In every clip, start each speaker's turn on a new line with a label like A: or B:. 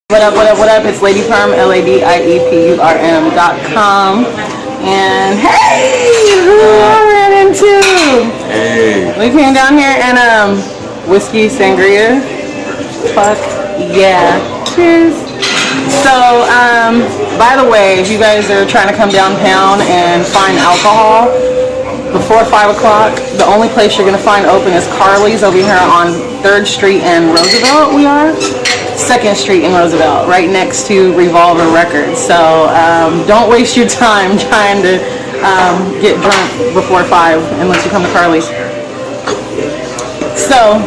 A: What up, what up, what up? It's Lady Perm, LADIEPURM.com. And hey, who I ran into?
B: Hey.
A: We came down here and whiskey sangria. Fuck yeah. Cheers. So, by the way, if you guys are trying to come downtown and find alcohol before 5 o'clock, the only place you're gonna find open is Carly's over here on 3rd Street and Roosevelt. We are 2nd Street in Roosevelt, right next to Revolver Records. So don't waste your time trying to get drunk before 5 unless you come to Carly's. So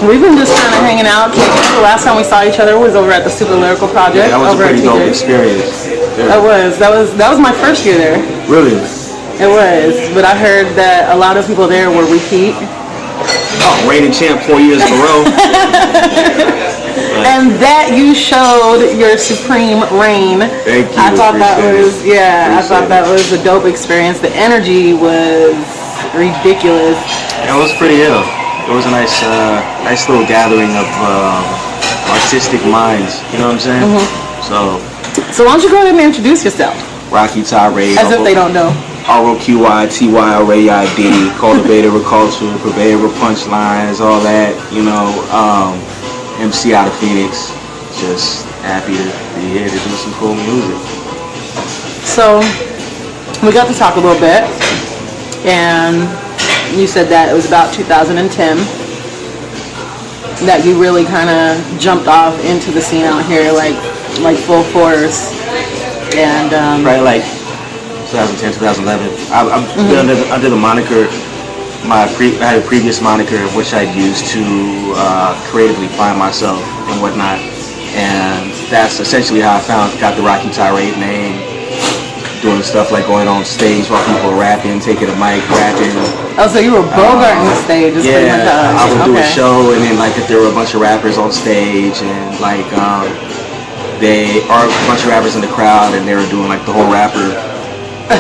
A: we've been just kind of hanging out. The last time we saw each other was over at the Super Lyrical Project.
B: Yeah, that was
A: over
B: a pretty
A: at
B: dope
A: TJ.
B: experience. Yeah.
A: That was my first year there.
B: Really?
A: It was, but I heard that a lot of people there were repeat.
B: Oh, reigning champ 4 years in a row.
A: And that you showed your supreme reign.
B: Thank you.
A: I thought that was a dope experience. The energy was ridiculous.
B: It was pretty ill. It was a nice little gathering of artistic minds. You know what I'm saying?
A: Mm-hmm. So why don't you go ahead and introduce yourself?
B: Roq'y, Tyraid.
A: As if they don't know.
B: Roq'y, Tyraid, cultivator of culture, purveyor of punchlines, all that, you know, MC out of Phoenix. Just happy to be here to do some cool music.
A: So, we got to talk a little bit, and you said that it was about 2010 that you really kind of jumped off into the scene out here, like full force, and
B: right, like 2010, 2011. I've been under the moniker. I had a previous moniker which I'd used to creatively find myself and whatnot, and that's essentially how I got the Roq'y Tyraid name. Doing stuff like going on stage while people are rapping, taking a mic, rapping.
A: Oh, so you were bogarting the stage?
B: Yeah, I would do a show, and then like if there were a bunch of rappers on stage, and like they are a bunch of rappers in the crowd, and they were doing like the whole rapper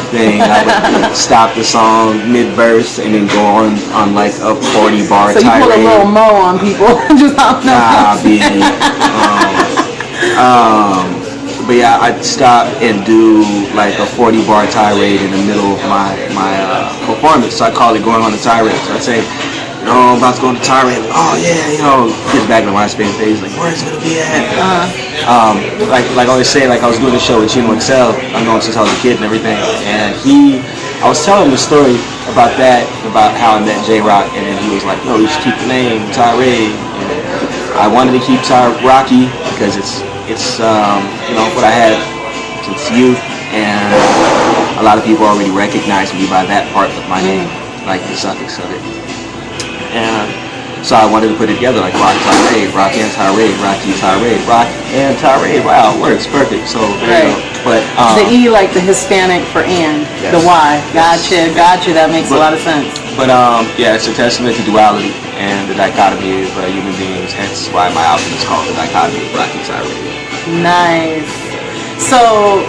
B: thing, I would stop the song mid-verse and then go on like a 40-bar tirade.
A: So you put a little mo on people? Just
B: nah, baby. But yeah, I'd stop and do like a 40-bar tirade in the middle of my performance. So I call it going on the tirade. So I'd say, you know, I'm about to go on the tirade. Oh yeah, you know, gets back to my MySpace page, like, where's it gonna be at? Like I always say, like I was doing a show with Chino Excel. I've known since I was a kid and everything. And I was telling him the story about that, about how I met J-Rock, and then he was like, no, you should keep the name Tyraid. I wanted to keep Roq'y because it's you know, what I had since youth, and a lot of people already recognize me by that part of my name, like the suffix of it. And so I wanted to put it together, like Roq'y Tyraid, Rock and Tyraid, Roq'y Tyraid, Rock and Tyraid. Wow, it works perfect. So there you go. But
A: the E, like the Hispanic for and, yes. The Y. Gotcha. That makes a lot of sense.
B: But yeah, it's a testament to duality and the dichotomy of human beings. Hence why my album is called The Dichotomy of Roq'y Tyraid.
A: Nice. So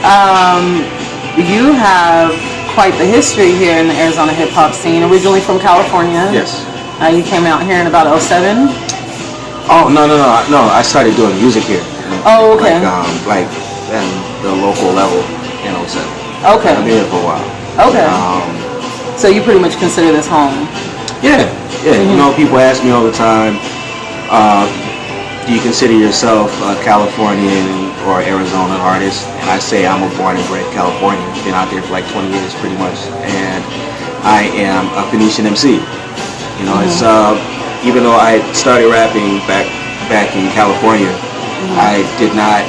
A: you have quite the history here in the Arizona hip hop scene. Originally from California.
B: Yes.
A: You came out here in about 2007.
B: Oh no! I started doing music here.
A: Oh, okay.
B: Like at the local level in 2007.
A: Okay.
B: I've been here for a while.
A: Okay. So you pretty much consider this home.
B: Yeah. You know, people ask me all the time, do you consider yourself a Californian or Arizona artist? And I say I'm a born and bred Californian. Been out there for like 20 years pretty much. And I am a Phoenician MC. You know, it's even though I started rapping back in California, I did not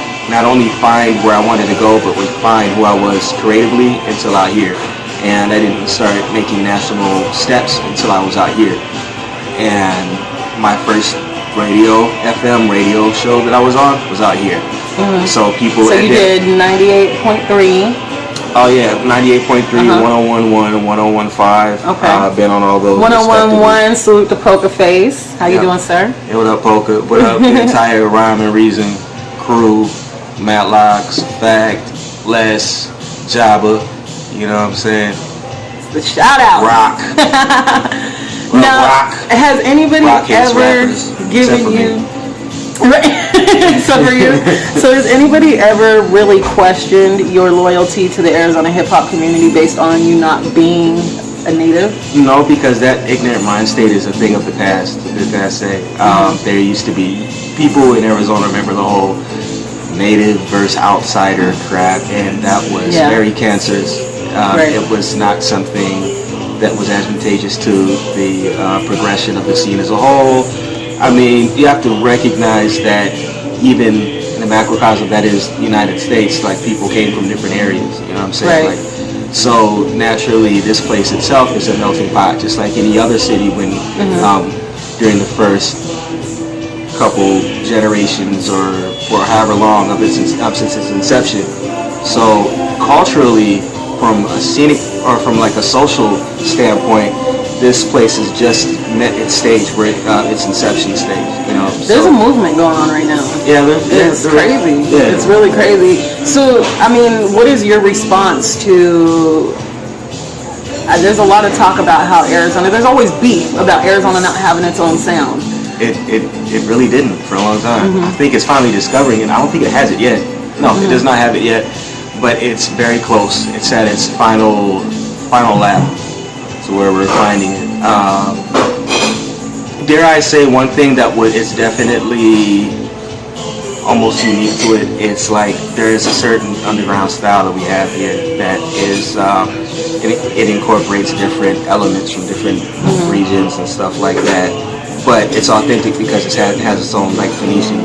B: only find where I wanted to go, but would find who I was creatively until out here. And I didn't start making national steps until I was out here. And my first FM radio show that I was on was out here. So people.
A: So you did 98.3.
B: Oh yeah, 98.3, 101.1, 101.5.
A: Okay.
B: I've been on all those.
A: 101.1. Salute to Poker Face. How you doing, sir?
B: Hey, what up, Poker? What up, the entire Rhyme and Reason crew, Matlocks, Fact, Les, Jabba. You know what I'm saying?
A: It's the shout out.
B: Rock.
A: Now,
B: Rock.
A: has anybody ever given you? So for you, so has anybody ever really questioned your loyalty to the Arizona hip hop community based on you not being a native?
B: No, because that ignorant mind state is a thing of the past. As I say, there used to be people in Arizona remember the whole native versus outsider crap, and that was very cancerous. It was not something that was advantageous to the progression of the scene as a whole. I mean, you have to recognize that even in the macrocosm that is the United States, like people came from different areas. You know what I'm saying? Like, so naturally, this place itself is a melting pot, just like any other city. When during the first couple generations or for however long of since its inception. So culturally, from a scenic or from like a social standpoint, this place has just met its stage where its inception stage. You know,
A: there's a movement going on right now.
B: Yeah,
A: it's crazy. Yeah. It's really crazy. So, I mean, what is your response to? There's a lot of talk about how Arizona. There's always beef about Arizona not having its own sound.
B: It really didn't for a long time. I think it's finally discovering it. I don't think it has it yet. No, it does not have it yet. But it's very close. It's at its final lap to where we're finding it. Dare I say one thing that is definitely almost unique to it. It's like there is a certain underground style that we have here that is it incorporates different elements from different regions and stuff like that. But it's authentic because it has its own like Phoenician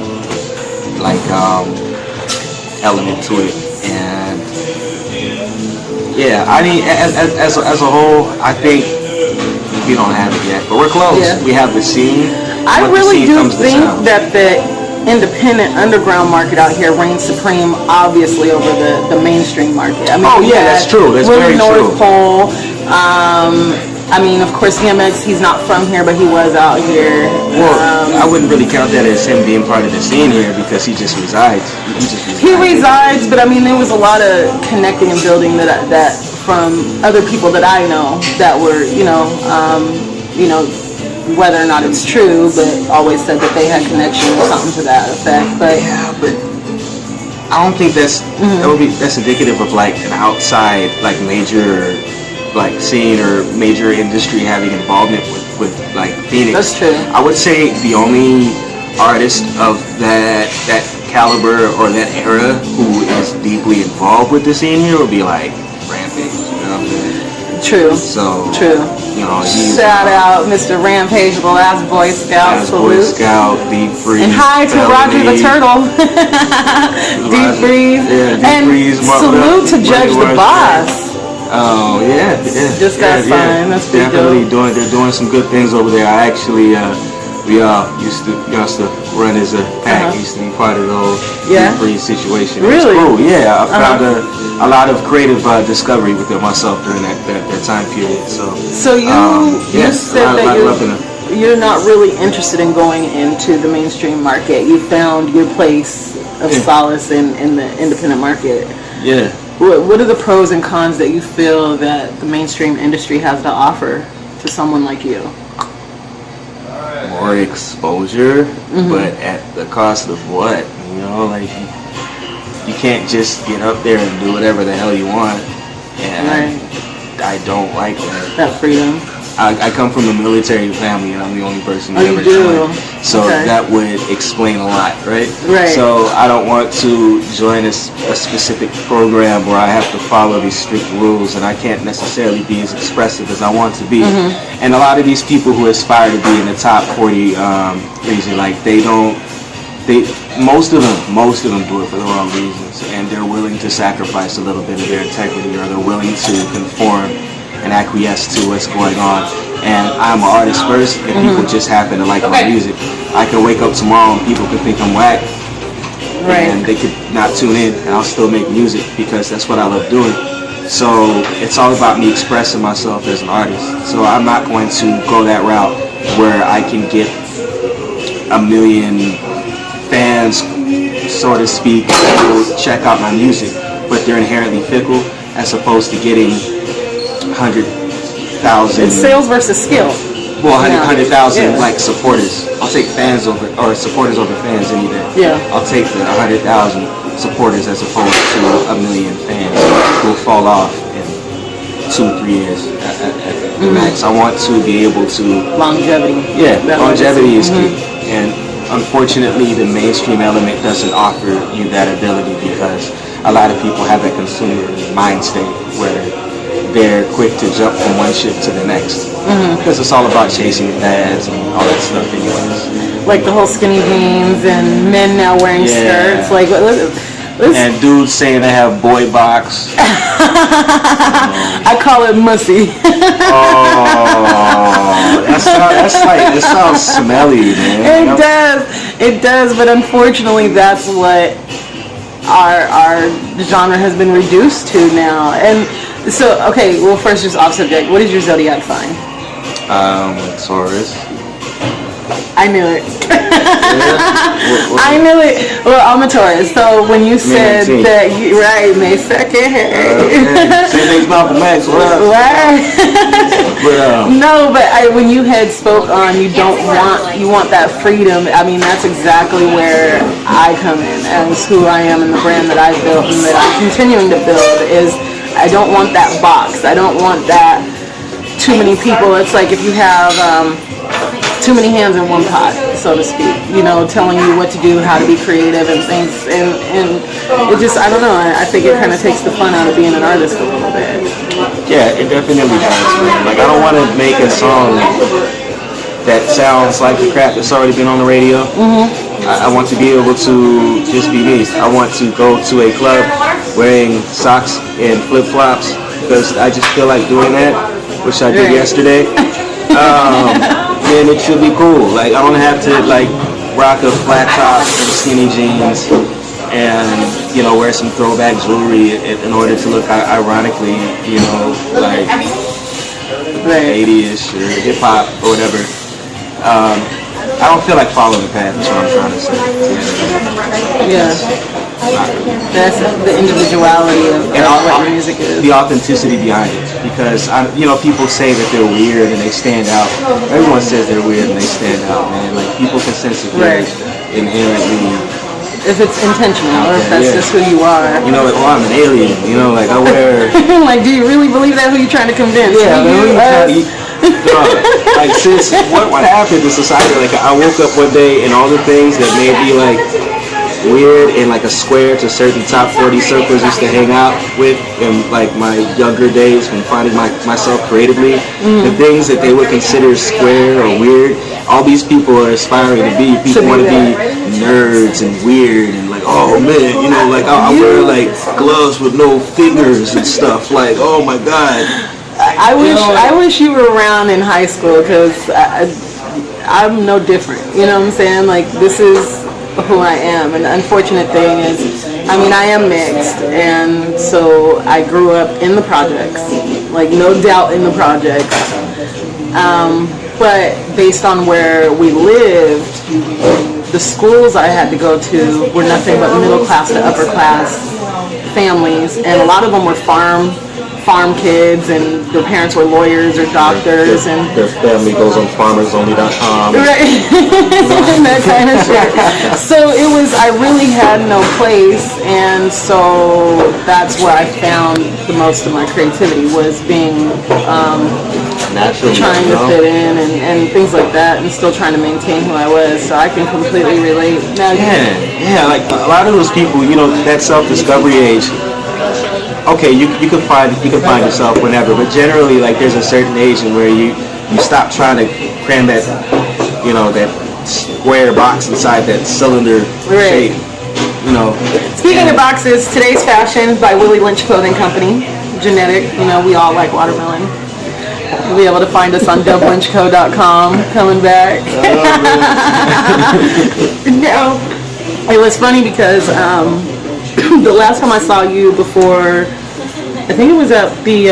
B: like element to it. And yeah, I mean, as a whole, I think we don't have it yet, but we're close. Yeah. We have the scene.
A: I really do think that the independent underground market out here reigns supreme, obviously, over the mainstream market. I mean,
B: that's true. That's
A: really
B: very
A: North
B: true.
A: Pole. I mean, of course, DMX, he's not from here, but he was out here.
B: Well, I wouldn't really count that as him being part of the scene here because he just resides.
A: He resides, but I mean, there was a lot of connecting and building that from other people that I know that were, you know, whether or not it's true, but always said that they had connection or something to that effect. But
B: yeah, but I don't think that's indicative of like an outside like major like scene or major industry having involvement with like Phoenix.
A: That's true.
B: I would say the only artist of that caliber or that era who is deeply involved with the scene here would be like Rampage. You know what I'm saying?
A: True.
B: So
A: true.
B: You know,
A: shout out Mr. Rampage, the last Boy Scout.
B: Boy Scout, Deep Freeze.
A: And hi to Roger the Turtle. Deep Freeze.
B: Yeah, Deep
A: and
B: Freeze.
A: Salute to Judge the Boss.
B: Oh yeah.
A: Just got signed. That's
B: definitely dope. They're doing some good things over there. I actually we used to run as a pack. Used to be part of the whole Deep Freeze situation.
A: Really?
B: It was cool. Yeah, I found a lot of creative discovery within myself during that time period. So
A: you said that you're not really interested in going into the mainstream market. You found your place of solace in the independent market.
B: Yeah.
A: What are the pros and cons that you feel that the mainstream industry has to offer to someone like you?
B: More exposure, but at the cost of what? You know, like you can't just get up there and do whatever the hell you want. And I don't like that.
A: That freedom.
B: I come from a military family and I'm the only person who ever joined. So that would explain a lot, right?
A: Right.
B: So I don't want to join a specific program where I have to follow these strict rules and I can't necessarily be as expressive as I want to be. And a lot of these people who aspire to be in the top 40 region, like most of them do it for the wrong reasons and they're willing to sacrifice a little bit of their integrity or they're willing to conform and acquiesce to what's going on. And I'm an artist first, and people just happen to like my music. I can wake up tomorrow and people can think I'm whack, and they could not tune in, and I'll still make music because that's what I love doing. So it's all about me expressing myself as an artist. So I'm not going to go that route where I can get a million fans, so to speak, who will check out my music, but they're inherently fickle, as opposed to getting 100,000.
A: It's sales versus skill.
B: Well, 100,000
A: Yeah.
B: like supporters. I'll take fans over or supporters over fans any day.
A: Yeah.
B: I'll take the 100,000 supporters as opposed to 1,000,000 fans who will fall off in 2-3 years at the max. I want to be able to
A: Longevity.
B: Yeah,
A: That
B: longevity is
A: legacy.
B: key, and unfortunately, the mainstream element doesn't offer you that ability because a lot of people have that consumer mind state where they're quick to jump from one ship to the next because it's all about chasing fads and all that stuff anyways.
A: Like the whole skinny jeans and men now wearing
B: Yeah.
A: skirts. Like, let's
B: And dudes saying they have boy box.
A: I call it mussy.
B: Oh, it sounds smelly, man.
A: It does, but unfortunately that's what our genre has been reduced to now. And so, okay, well, first, just off subject, what is your zodiac sign?
B: Taurus.
A: I knew it.
B: What-
A: I knew it. Well, I'm a Taurus, so when you said
B: 19th.
A: that, right, May 2nd,
B: Same thing's Malcolm X. What up?
A: right?
B: But
A: No, but when you had spoke on you want that freedom. I mean, that's exactly where I come in as who I am and the brand that I built and that I'm continuing to build is I don't want that box. I don't want that too many people. It's like if you have too many hands in one pot, so to speak, you know, telling you what to do, how to be creative and things, and it just, I don't know, I think it kind of takes the fun out of being an artist a little bit.
B: yeah, it definitely does, man. Like, I don't want to make a song that sounds like the crap that's already been on the radio. I want to be able to just be me. I want to go to a club wearing socks and flip-flops because I just feel like doing that, which I did
A: Right.
B: yesterday. Then it should be cool. Like, I don't have to like rock a flat top and skinny jeans and, you know, wear some throwback jewelry in order to look ironically, you know, like
A: Right.
B: 80ish or hip hop or whatever. I don't feel like following the path. That's what I'm trying to say.
A: Yeah. That's the individuality of what your music is.
B: The authenticity behind it, because people say that they're weird and they stand out. Everyone says they're weird and they stand out, man. Like, people can sense if you're
A: Right.
B: inherently,
A: If it's intentional or if that's
B: Yeah.
A: just who you are.
B: you know, like, oh, I'm an alien. You know, like, I wear.
A: Like, do you really believe that? Who you trying to convince?
B: Yeah,
A: Me,
B: man,
A: you,
B: what
A: us?
B: you like, since what happened to society? Like, I woke up one day and all the things that may be like weird in like a square to certain top 40 circles used to hang out with in like my younger days when finding myself creatively, the things that they would consider square or weird, all these people are aspiring to be. People want to be nerds and weird and like, oh man, you know, like I wear like gloves with no fingers and stuff. Like, oh my god.
A: I wish you were around in high school because I'm no different. You know what I'm saying? Like, this is who I am. And the unfortunate thing is, I mean, I am mixed, and so I grew up in the projects, like no doubt in the projects. But based on where we lived, the schools I had to go to were nothing but middle class to upper class families, and a lot of them were farm kids, and their parents were lawyers or doctors, and
B: Their family goes on farmersonly.com.
A: right, that kind of shit. So it was, I really had no place, and so that's where I found the most of my creativity was being
B: Naturally,
A: trying
B: you
A: to
B: know?
A: fit in and things like that, and still trying to maintain who I was. So I can completely relate. Now,
B: Yeah, like a lot of those people, you know, that self-discovery age. Okay, you can find yourself whenever, but generally, like, there's a certain age in where you stop trying to cram that, you know, that square box inside that cylinder
A: Right.
B: shape. You know.
A: Speaking of boxes, today's fashion by Willie Lynch Clothing Company, genetic. You know, we all like watermelon. You'll be able to find us on dublynchco.com. Coming back. No, it was funny because the last time I saw you before, I think it was at the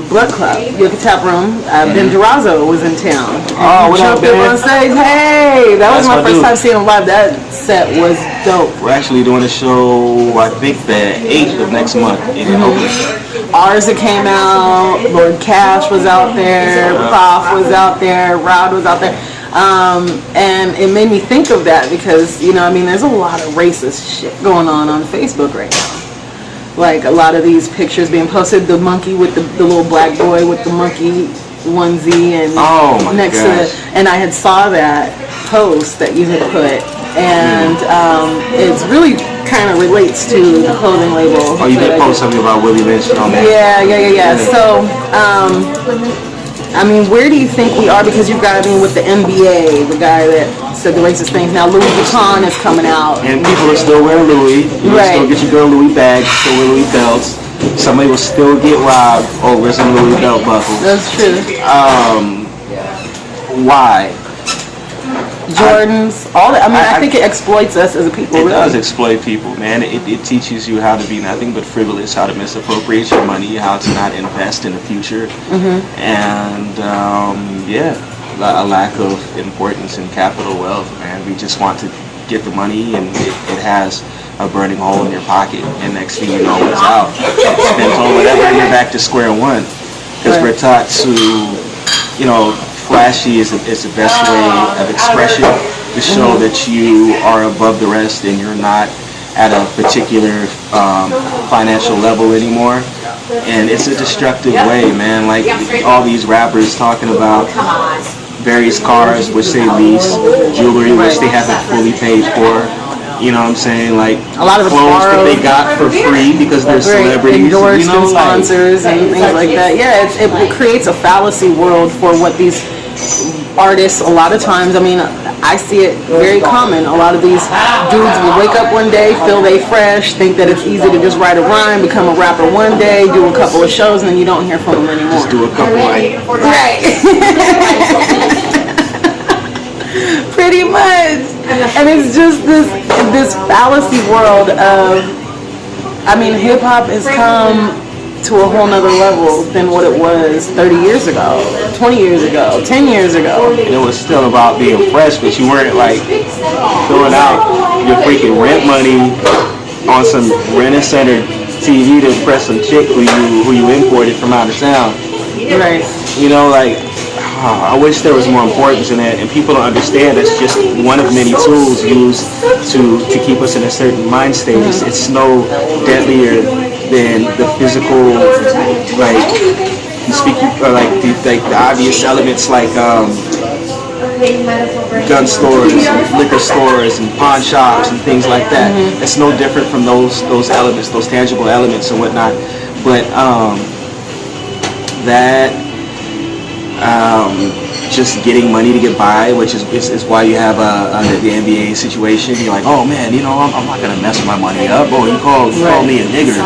A: Blood Club, Yoga Tap Room. Ben Durazo was in town.
B: Oh, what up,
A: jumped up
B: Ben?
A: on stage. Hey, that was
B: That's
A: my
B: my
A: first
B: dude.
A: time seeing him live. That's set was dope.
B: We're actually doing a show, I think the 8th of next month in Oakland.
A: Ours that came out, Lord Cash was out there, Prof was out there, Rod was out there. And it made me think of that because, you know, I mean, there's a lot of racist shit going on Facebook right now. Like a lot of these pictures being posted, the monkey with the little black boy with the monkey onesie and next to it. And I had saw that post that you had put, and it's really kind of relates to the clothing label.
B: Oh, you did post something about Willie Lynch on that.
A: Yeah. So, I mean, where do you think we are? Because you've got, I mean, with the NBA, the guy that said the racist things. Now Louis Vuitton is coming out,
B: and people are still wearing Louis. You still get your girl Louis bags, still wear Louis belts. Somebody will still get robbed over some Louis belt buckles.
A: That's true.
B: Why?
A: Jordans, all that. I mean, I think it exploits us as a people.
B: It does exploit people, man. It teaches you how to be nothing but frivolous, how to misappropriate your money, how to not invest in the future, and a lack of importance in capital wealth, man. We just want to get the money, and it has a burning hole in your pocket, and next thing you know, it's out. Spent on whatever, and you're back to square one, because we're taught to, you know, flashy is the best way of expression to show that you are above the rest and you're not at a particular financial level anymore. And it's a destructive way, man. Like all these rappers talking about various cars which they lease, jewelry which they haven't fully paid for. You know what I'm saying? Like
A: a lot of
B: clothes that they got for free because they're celebrities.
A: Endorsed,
B: you know,
A: and sponsors and things like that. Yeah, it creates a fallacy world for what these artists, a lot of times, I mean, I see it very common. A lot of these dudes will wake up one day, feel they fresh, think that it's easy to just write a rhyme, become a rapper one day, do a couple of shows, and then you don't hear from them anymore.
B: Just do a couple
A: Right. Pretty much. And it's just this fallacy world of, I mean, hip-hop has come to a whole nother level than what it was 30 years ago, 20 years ago, 10 years ago.
B: And it was still about being fresh, but you weren't like throwing out your freaking rent money on some rent-a-center TV to impress some chick who you imported from out of town.
A: Right.
B: You know, like, I wish there was more importance in that, and people don't understand that's just one of many tools used to keep us in a certain mind state. It's no deadlier than the physical, like you speak, like the obvious elements like gun stores, liquor stores, and pawn shops and things like that. It's no different from those elements, those tangible elements and whatnot. But just getting money to get by, which is why you have the NBA situation. You're like, oh man, you know, I'm not gonna mess my money up. Oh, he called me a nigger,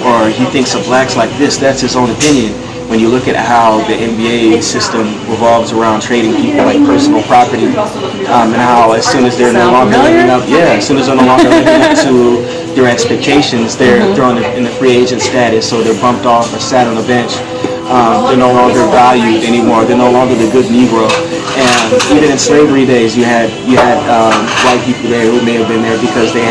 B: or he thinks of blacks like this. That's his own opinion. When you look at how the NBA system revolves around trading people like personal property, and how as soon as they're no longer living up, as soon as they're no longer living up to their expectations, they're thrown in the free agent status, so they're bumped off or sat on the bench. They're no longer valued anymore. They're no longer the good Negro. And even in slavery days, you had white people there who may have been there because they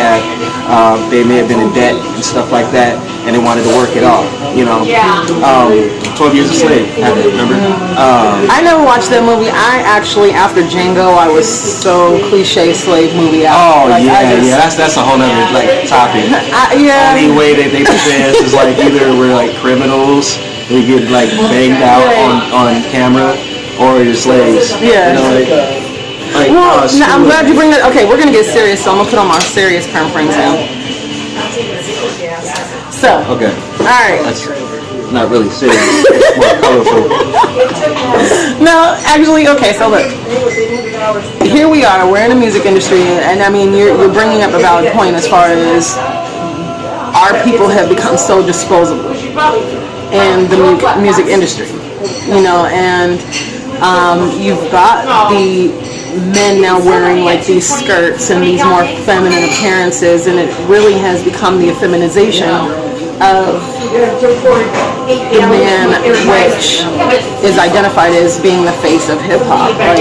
B: may have been in debt and stuff like that, and they wanted to work it off. You know, 12 Years a Slave. Remember?
A: I never watched that movie. I actually, after Django, I was so cliche slave movie out.
B: Oh, like, that's a whole nother like topic. The only way that they present us is like either we're like criminals. We get like banged out on camera, or you're slaves.
A: Yeah.
B: You know,
A: well, I'm glad you bring that. Okay, we're gonna get serious, so I'm gonna put on my serious conference now. So.
B: Okay.
A: All right.
B: That's not really serious. It's more colorful.
A: No, actually, okay. So look, here we are. We're in the music industry, and I mean, you're bringing up a valid point as far as our people have become so disposable in the music industry, you know, and you've got the men now wearing like these skirts and these more feminine appearances, and it really has become the effeminization of the man which is identified as being the face of hip hop? Like,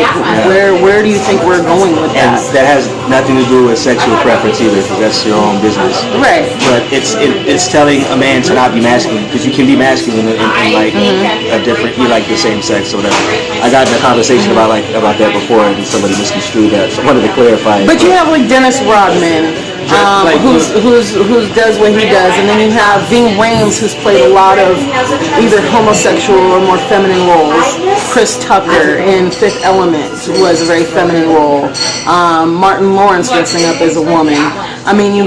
A: where do you think we're going with that?
B: And that has nothing to do with sexual preference either, because that's your own business.
A: Right.
B: But it's telling a man to not be masculine, because you can be masculine and like a different, you like the same sex or whatever. I got in a conversation about that before, and somebody misconstrued that, so I wanted to clarify.
A: But you have like Dennis Rodman, who does what he does, and then you have Ving Rhames, who's played a lot of either homosexual or more feminine roles. Chris Tucker in Fifth Element was a very feminine role. Martin Lawrence dressing up as a woman. I mean, you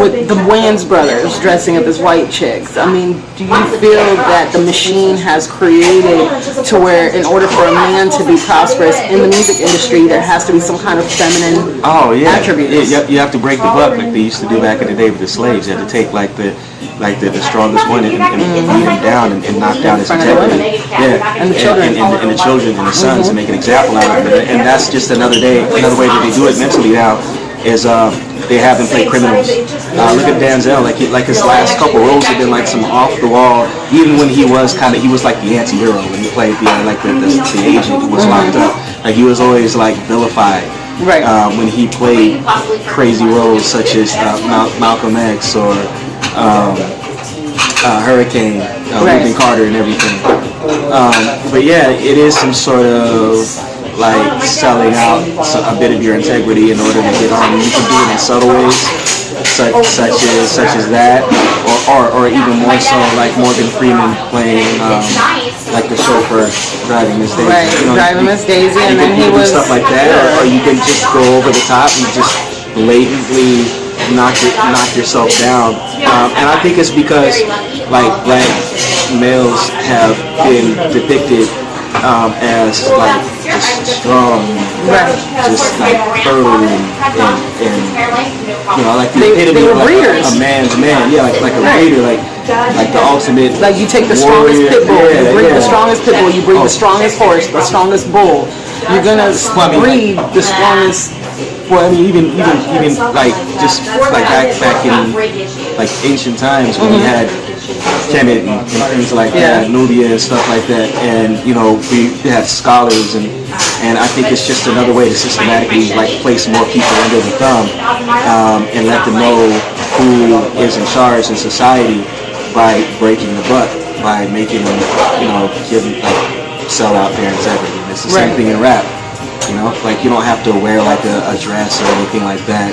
A: with the Wayans brothers dressing up as white chicks. I mean, do you feel that the machine has created to where in order for a man to be prosperous in the music industry, there has to be some kind of feminine attributes?
B: Yeah, you have to break the buck like they used to do back in the day with the slaves. You had to take like the strongest one and beat him down and knock down his integrity. Yeah,
A: and the children,
B: and the children and the sons, and make an example out of it. And that's just another way that they do it mentally now. Is they have him play criminals. Look at Denzel, like his last couple roles have been like some off the wall. Even when he was like the anti-hero when he played the agent who was locked up. Like he was always like vilified.
A: Right.
B: When he played crazy roles such as Malcolm X or Hurricane, Reuben Carter and everything. But yeah, it is some sort of like selling out a bit of your integrity in order to get on. You can do it in subtle ways, such as that, or even more so like Morgan Freeman playing like the chauffeur driving Miss Daisy.
A: Right, driving Miss Daisy, and then he was
B: stuff like that, or you can just go over the top and just blatantly knock yourself down. And I think it's because like black males have been depicted as like just strong, just like firm and you know, like the epitome of like a man's man. Yeah, like a breeder, like the ultimate.
A: Like you take the strongest pit bull, you breed the strongest pit bull, you breed the strongest horse, the strongest bull. You're gonna breed the strongest.
B: Well, I mean, even like just like back in like ancient times when we had Kemet and things like that, Nubia and stuff like that, and you know we have scholars and I think it's just another way to systematically like place more people under the thumb and let them know who is in charge in society by breaking the buck, by making them sell out their integrity. And it's the same thing in rap. You know, like you don't have to wear like a dress or anything like that,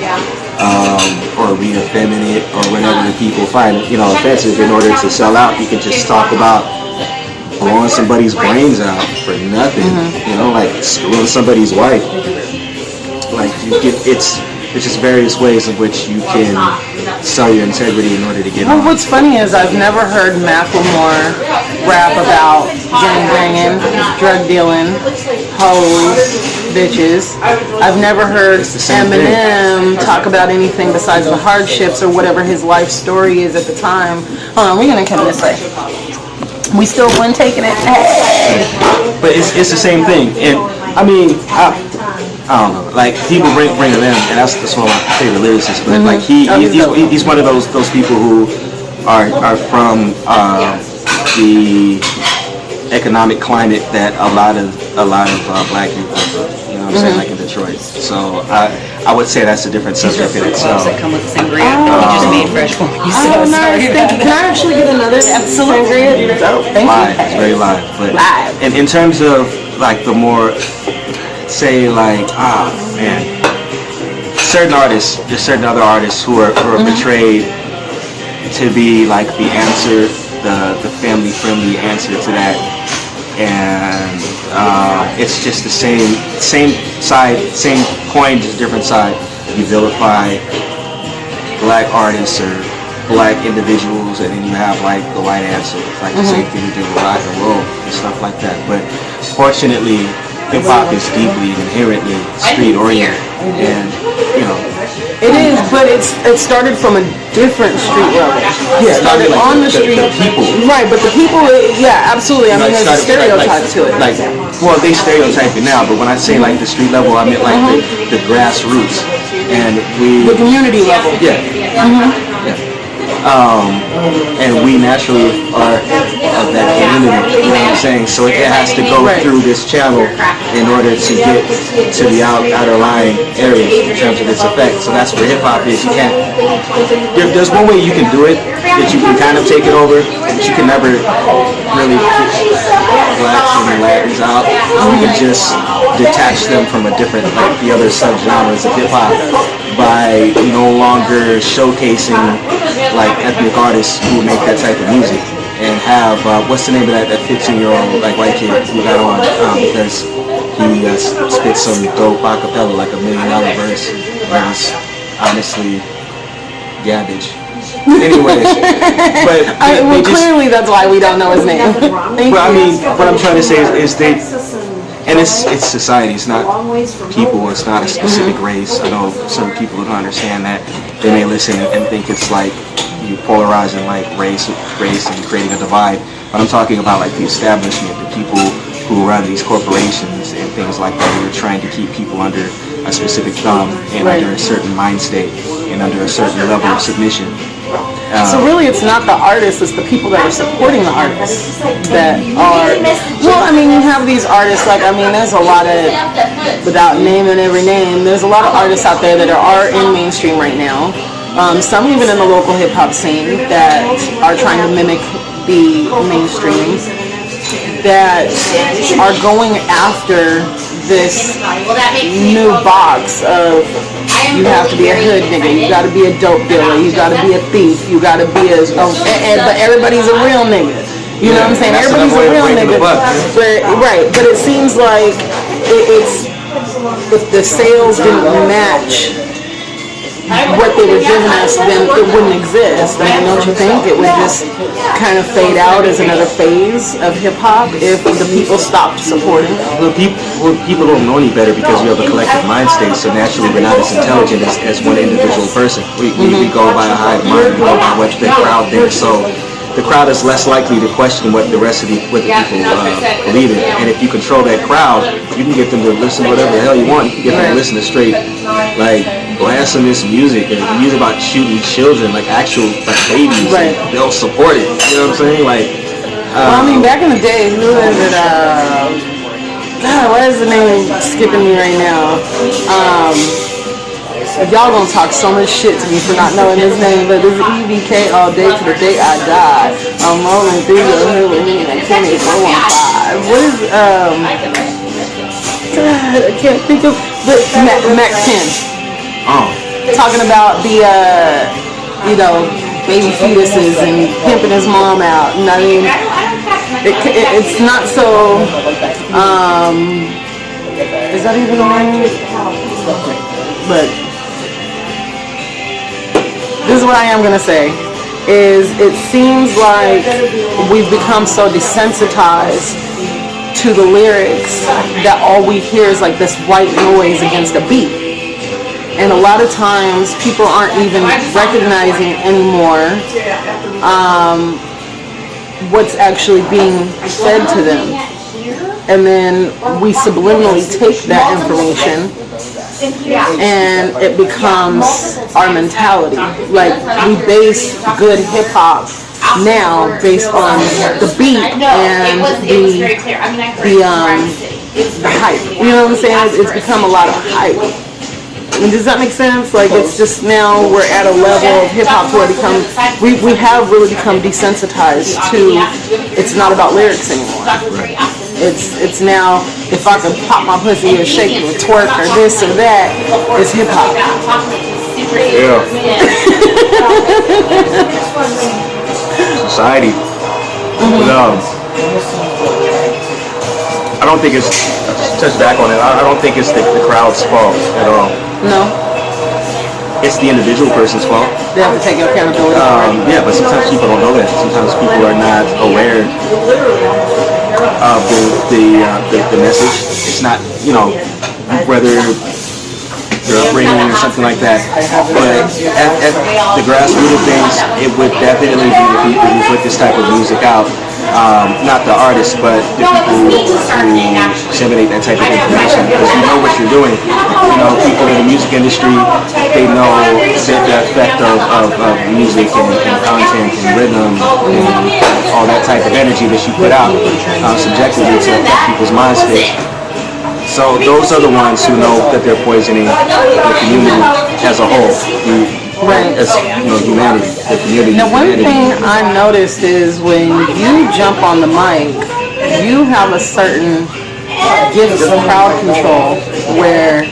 B: or be effeminate or whatever people find offensive in order to sell out. You can just talk about blowing somebody's brains out for nothing. You know, like screwing somebody's wife. Like it's just various ways in which you can sell your integrity in order to get on.
A: What's funny is I've never heard Macklemore rap about gang banging, drug dealing, hoes, bitches. I've never heard Eminem talk about anything besides the hardships or whatever his life story is at the time. Hold on, we're gonna come this way. We still one taking it. Hey.
B: But it's the same thing, and I mean, I don't know. Like people bring it in, and that's one of my favorite lyricists. But like he's one of those people who are from the economic climate that a lot of black people are from. You know what I'm saying? Like in Detroit. So I would say that's a different subject in itself.
C: That come with the sangria. You just made fresh for me. So
A: nice. Thank you. Can I actually get another sangria? Thank
B: live.
A: you.
B: It's very live. But
A: live.
B: And in terms of like the more say like man, certain artists, there's certain other artists who are portrayed to be like the answer, the family friendly answer to that, and it's just the same side, same coin, just different side. You vilify black artists or black individuals, and then you have like the white answer. It's like the same thing you do with rock and roll and stuff like that. But fortunately, hip-hop is deeply, inherently street-oriented, and, you know.
A: It is, but it started from a different street level.
B: Yeah,
A: it started
B: like
A: on the street.
B: The people.
A: Right, but the people, yeah, absolutely. I mean, there's a stereotype to it.
B: Like, well, they stereotype it now, but when I say, like, the street level, I meant, like, the grassroots. And
A: the community level.
B: Yeah. Yeah. and we naturally are of that community. You know what I'm saying? So it has to go through this channel in order to get to the outer lying areas in terms of its effect. So that's where hip hop is. You can't. There's one way you can do it that you can kind of take it over, but you can never really kick blacks and Latins out. You can just detach them from a different, like the other subgenres of hip hop by no longer showcasing like ethnic artists who make that type of music and have what's the name of that 15-year-old like white kid who got on because he spit some dope acapella like $1 million verse. And it's honestly garbage. Anyways, but
A: clearly that's why we don't know his name.
B: But I mean, what I'm trying to say is they. And it's society, it's not people, it's not a specific race. I know some people don't understand that. They may listen and think it's like you polarizing like race and creating a divide. But I'm talking about like the establishment, the people who run these corporations and things like that, who are trying to keep people under a specific thumb and under a certain mind state and under a certain level of submission.
A: So really it's not the artists, it's the people that are supporting the artists that are, well, I mean, you have these artists, like, I mean, there's a lot of, without naming every name, there's a lot of artists out there that are in mainstream right now. Some even in the local hip-hop scene that are trying to mimic the mainstream, that are going after this new box of you have to be a hood nigga, you gotta be a dope dealer, you gotta be a thief, you gotta be but everybody's a real nigga. You know what I'm saying? Everybody's a real nigga. But it seems like it's if the sales didn't match what they were giving us, then it wouldn't exist. I mean, don't you think? It would just kind of fade out as another phase of hip-hop if the people stopped supporting it.
B: Well, people don't know any better because we have a collective mind state, so naturally we're not as intelligent as one individual person. We go by a hive mind, we go by what the crowd thinks, so the crowd is less likely to question what the rest of the people believe in. And if you control that crowd, you can get them to listen to whatever the hell you want. You can get them to listen to straight, like, blasphemous music and music about shooting children, like actual like babies.
A: Right.
B: They'll support it. You know what I'm saying? Like,
A: well, I mean, back in the day, who is it? God, what is the name skipping me right now? Y'all gonna talk so much shit to me for not knowing his name, but this is EBK all day to the day I die. I'm rolling through the hood with me and 10415. What is God, I can't think of Mac 10.
B: oh,
A: Talking about the baby fetuses and pimping his mom out. And I mean, it's not so. Is that even a name? But this is what I am gonna say. Is it seems like we've become so desensitized to the lyrics that all we hear is like this white noise against a beat. And a lot of times people aren't even recognizing anymore what's actually being fed to them. And then we subliminally take that information and it becomes our mentality. Like, we base good hip hop now based on the beat and the hype. You know what I'm saying? It's become a lot of hype. And does that make sense? Like, it's just now we're at a level of hip hop where we have really become desensitized to it's not about lyrics anymore. It's now, if I can pop my pussy or shake it or twerk or this or that, it's hip hop.
B: yeah. Society. But, I don't think it's, touch back on it, I don't think it's the crowd's fault at all.
A: No.
B: It's the individual person's fault.
A: They have to take accountability.
B: Yeah, but sometimes people don't know that. Sometimes people are not aware of the message. It's not, whether their upbringing or something like that. But at the grassroots of things, it would definitely be the people who put this type of music out not the artists, but the people who disseminate that type of information, because you know what you're doing. You know, people in the music industry, they know the effect of music and content and rhythm and all that type of energy that you put out subjectively to affect people's mind states. So those are the ones who know that they're poisoning the community as a whole.
A: Right.
B: As humanity, the community.
A: Now, one thing I noticed is when you jump on the mic, you have a certain gift of crowd control where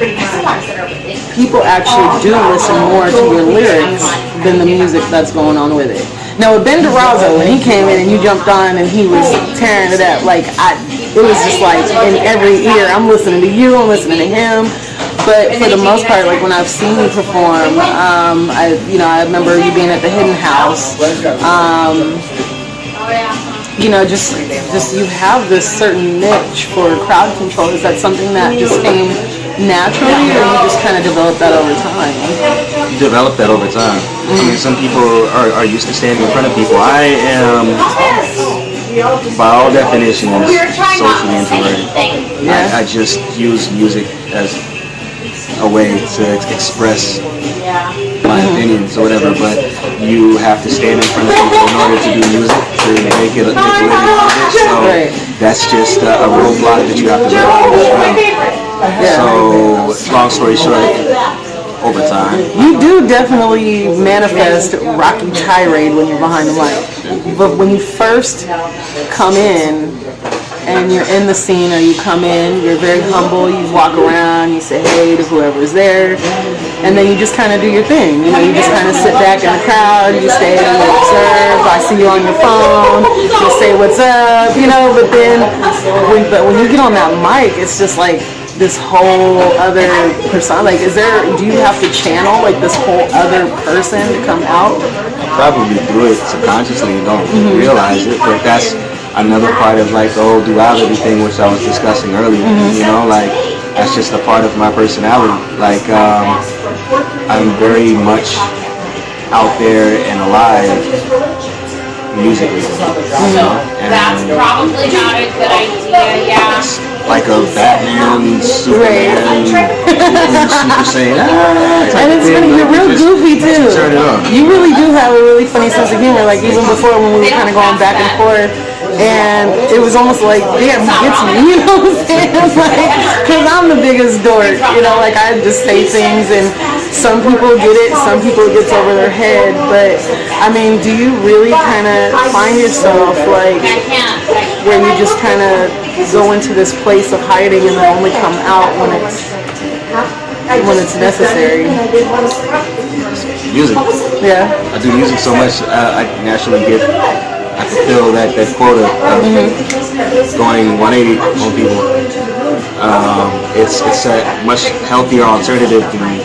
A: people actually do listen more to your lyrics than the music that's going on with it. Now, with Ben DeRosa, when he came in and you jumped on and he was tearing it up, it was just like in every ear, I'm listening to you, I'm listening to him. But for the most part, like when I've seen you perform, I remember you being at the Hidden House. Just you have this certain niche for crowd control. Is that something that just came naturally, or you just kind of developed that over time?
B: You develop that over time. I mean, some people are used to standing in front of people. I am, by all definitions, socially introverted.
A: Yeah.
B: I just use music as a way to express my opinions or whatever, but you have to stand in front of people in order to do music, to make it a living of it. So that's just a roadblock that you have to overcome. So long story short, over time.
A: You do definitely manifest Roq'y Tyraid when you're behind the mic. But when you first come in and you're in the scene, or you come in, you're very humble, you walk around, you say hey to whoever's there, and then you just kind of do your thing. You know, you just kind of sit back in the crowd, you stay, you observe, I see you on your phone, you say what's up, but then when you get on that mic, it's just like this whole other persona. Like, do you have to channel like this whole other person to come out?
B: I probably do it subconsciously and don't realize it, but that's another part of like the whole duality thing, which I was discussing earlier. Like that's just a part of my personality. Like I'm very much out there and alive musically. And
D: that's probably not a good idea. Yeah.
B: Like a Batman, Superman, Super Saiyan.
A: And it's funny, you're real goofy too.
B: Turn it on.
A: You really do have a really funny sense of humor. Like even before when we were kind of going back and forth, and it was almost like, damn, he gets me, you know what I'm saying? Like, because I'm the biggest dork, like I just say things and some people get it, some people it gets over their head, but I mean, do you really kind of find yourself like where you just kind of go into this place of hiding and then only come out when it's necessary?
B: Music.
A: Yeah.
B: I do music so much, I naturally I fulfill that quota of going 180 on people. It's a much healthier alternative than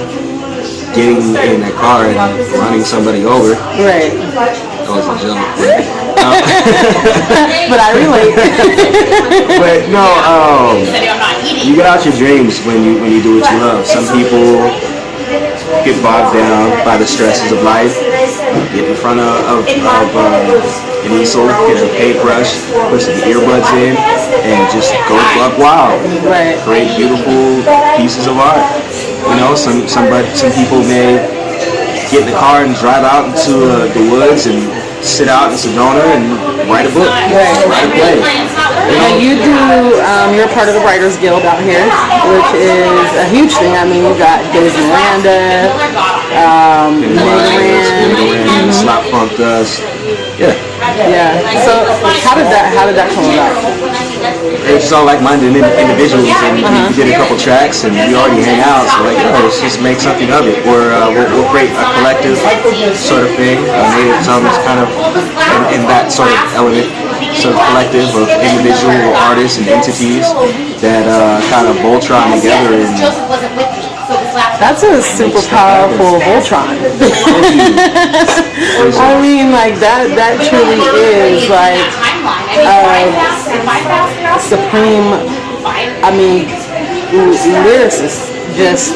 B: getting in a car and running somebody over.
A: Right.
B: That was a joke.
A: But I relate.
B: But no, you get out your dreams when you do what you love. Some people get bogged down by the stresses of life. Get in front of an easel, get a paintbrush, put some earbuds in, and just go buck wild.
A: Right.
B: Create beautiful pieces of art. Some people may get in the car and drive out into the woods and sit out in Sedona and write a book, write a play.
A: Now you do, you're a part of the Writers Guild out here, which is a huge thing. I mean, you got Daisy Miranda, Moran,
B: Slap Funk Dust. Yeah.
A: So how did that come about?
B: It's just all like-minded individuals, and we did a couple tracks, and we already hang out. So let's just make something of it. We'll create a collective sort of thing, Native Tongues kind of in that sort of element, sort of collective of individual artists and entities that kind of Voltron together. And
A: that's a super powerful Voltron. I mean, like that truly is like supreme. I mean, lyricist. just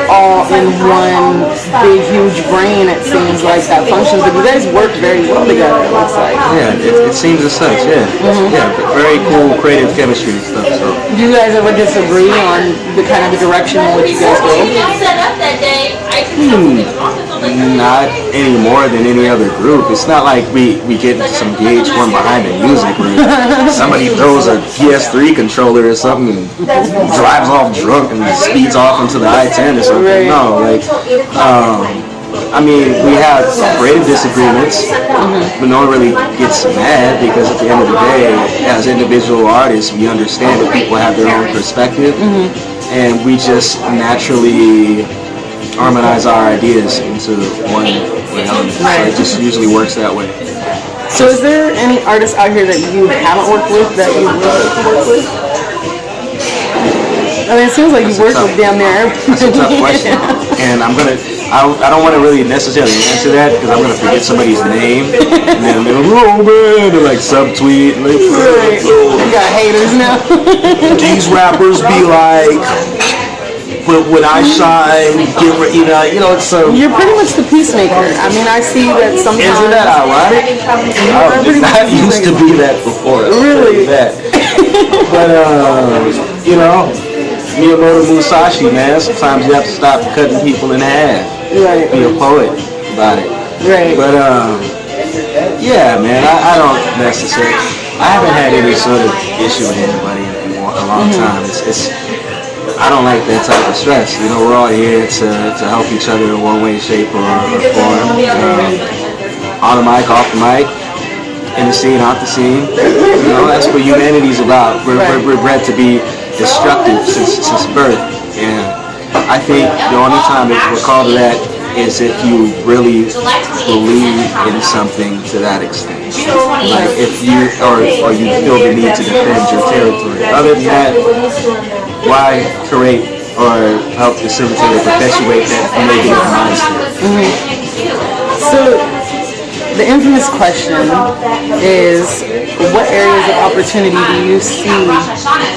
A: all in one big huge brain. It seems like that functions, but you guys work very well together. It looks like.
B: Yeah, it seems as such. Yeah, yeah, very cool, creative chemistry and stuff. So.
A: Do you guys ever disagree on the kind of the direction in which you guys go?
B: Not any more than any other group. It's not like we get into some VH1 behind the music where somebody throws a PS3 controller or something and drives off drunk and speeds off into the I-10 or something.
A: Right.
B: No, like, I mean, we have creative disagreements, but no one really gets mad because at the end of the day, as individual artists, we understand that people have their own perspective, and we just naturally harmonize our ideas into one element. So it just usually works that way.
A: So is there any artists out here that you haven't worked with that you would like to work with? I mean, it seems like you work with damn near everybody.
B: That's a tough question, and I don't want to really necessarily answer that because I'm going to forget somebody's name, and then they're like, oh man, they're like subtweet, and
A: Right. You got haters now.
B: these rappers be like, but when I shine, you know, it's so.
A: You're pretty much the peacemaker. I mean, I see that sometimes.
B: Isn't that ironic? I did not used to be that before.
A: Really?
B: That. But you know, Miyamoto Musashi, man. Sometimes you have to stop cutting people in half.
A: Right.
B: Be a poet about it.
A: Right.
B: But yeah, man. I don't necessarily. I haven't had any sort of issue with anybody in a long time. It's I don't like that type of stress. You know, we're all here to help each other in one way, shape, or form. On the mic, off the mic, in the scene, off the scene. You know, that's what humanity's about. We're bred to be destructive since birth. And I think the only time that we're called to that is if you really believe in something to that extent. Like if you or you feel the need to defend your territory. Other than that, why create or help facilitate or perpetuate that negative mindset?
A: So, the infamous question is, what areas of opportunity do you see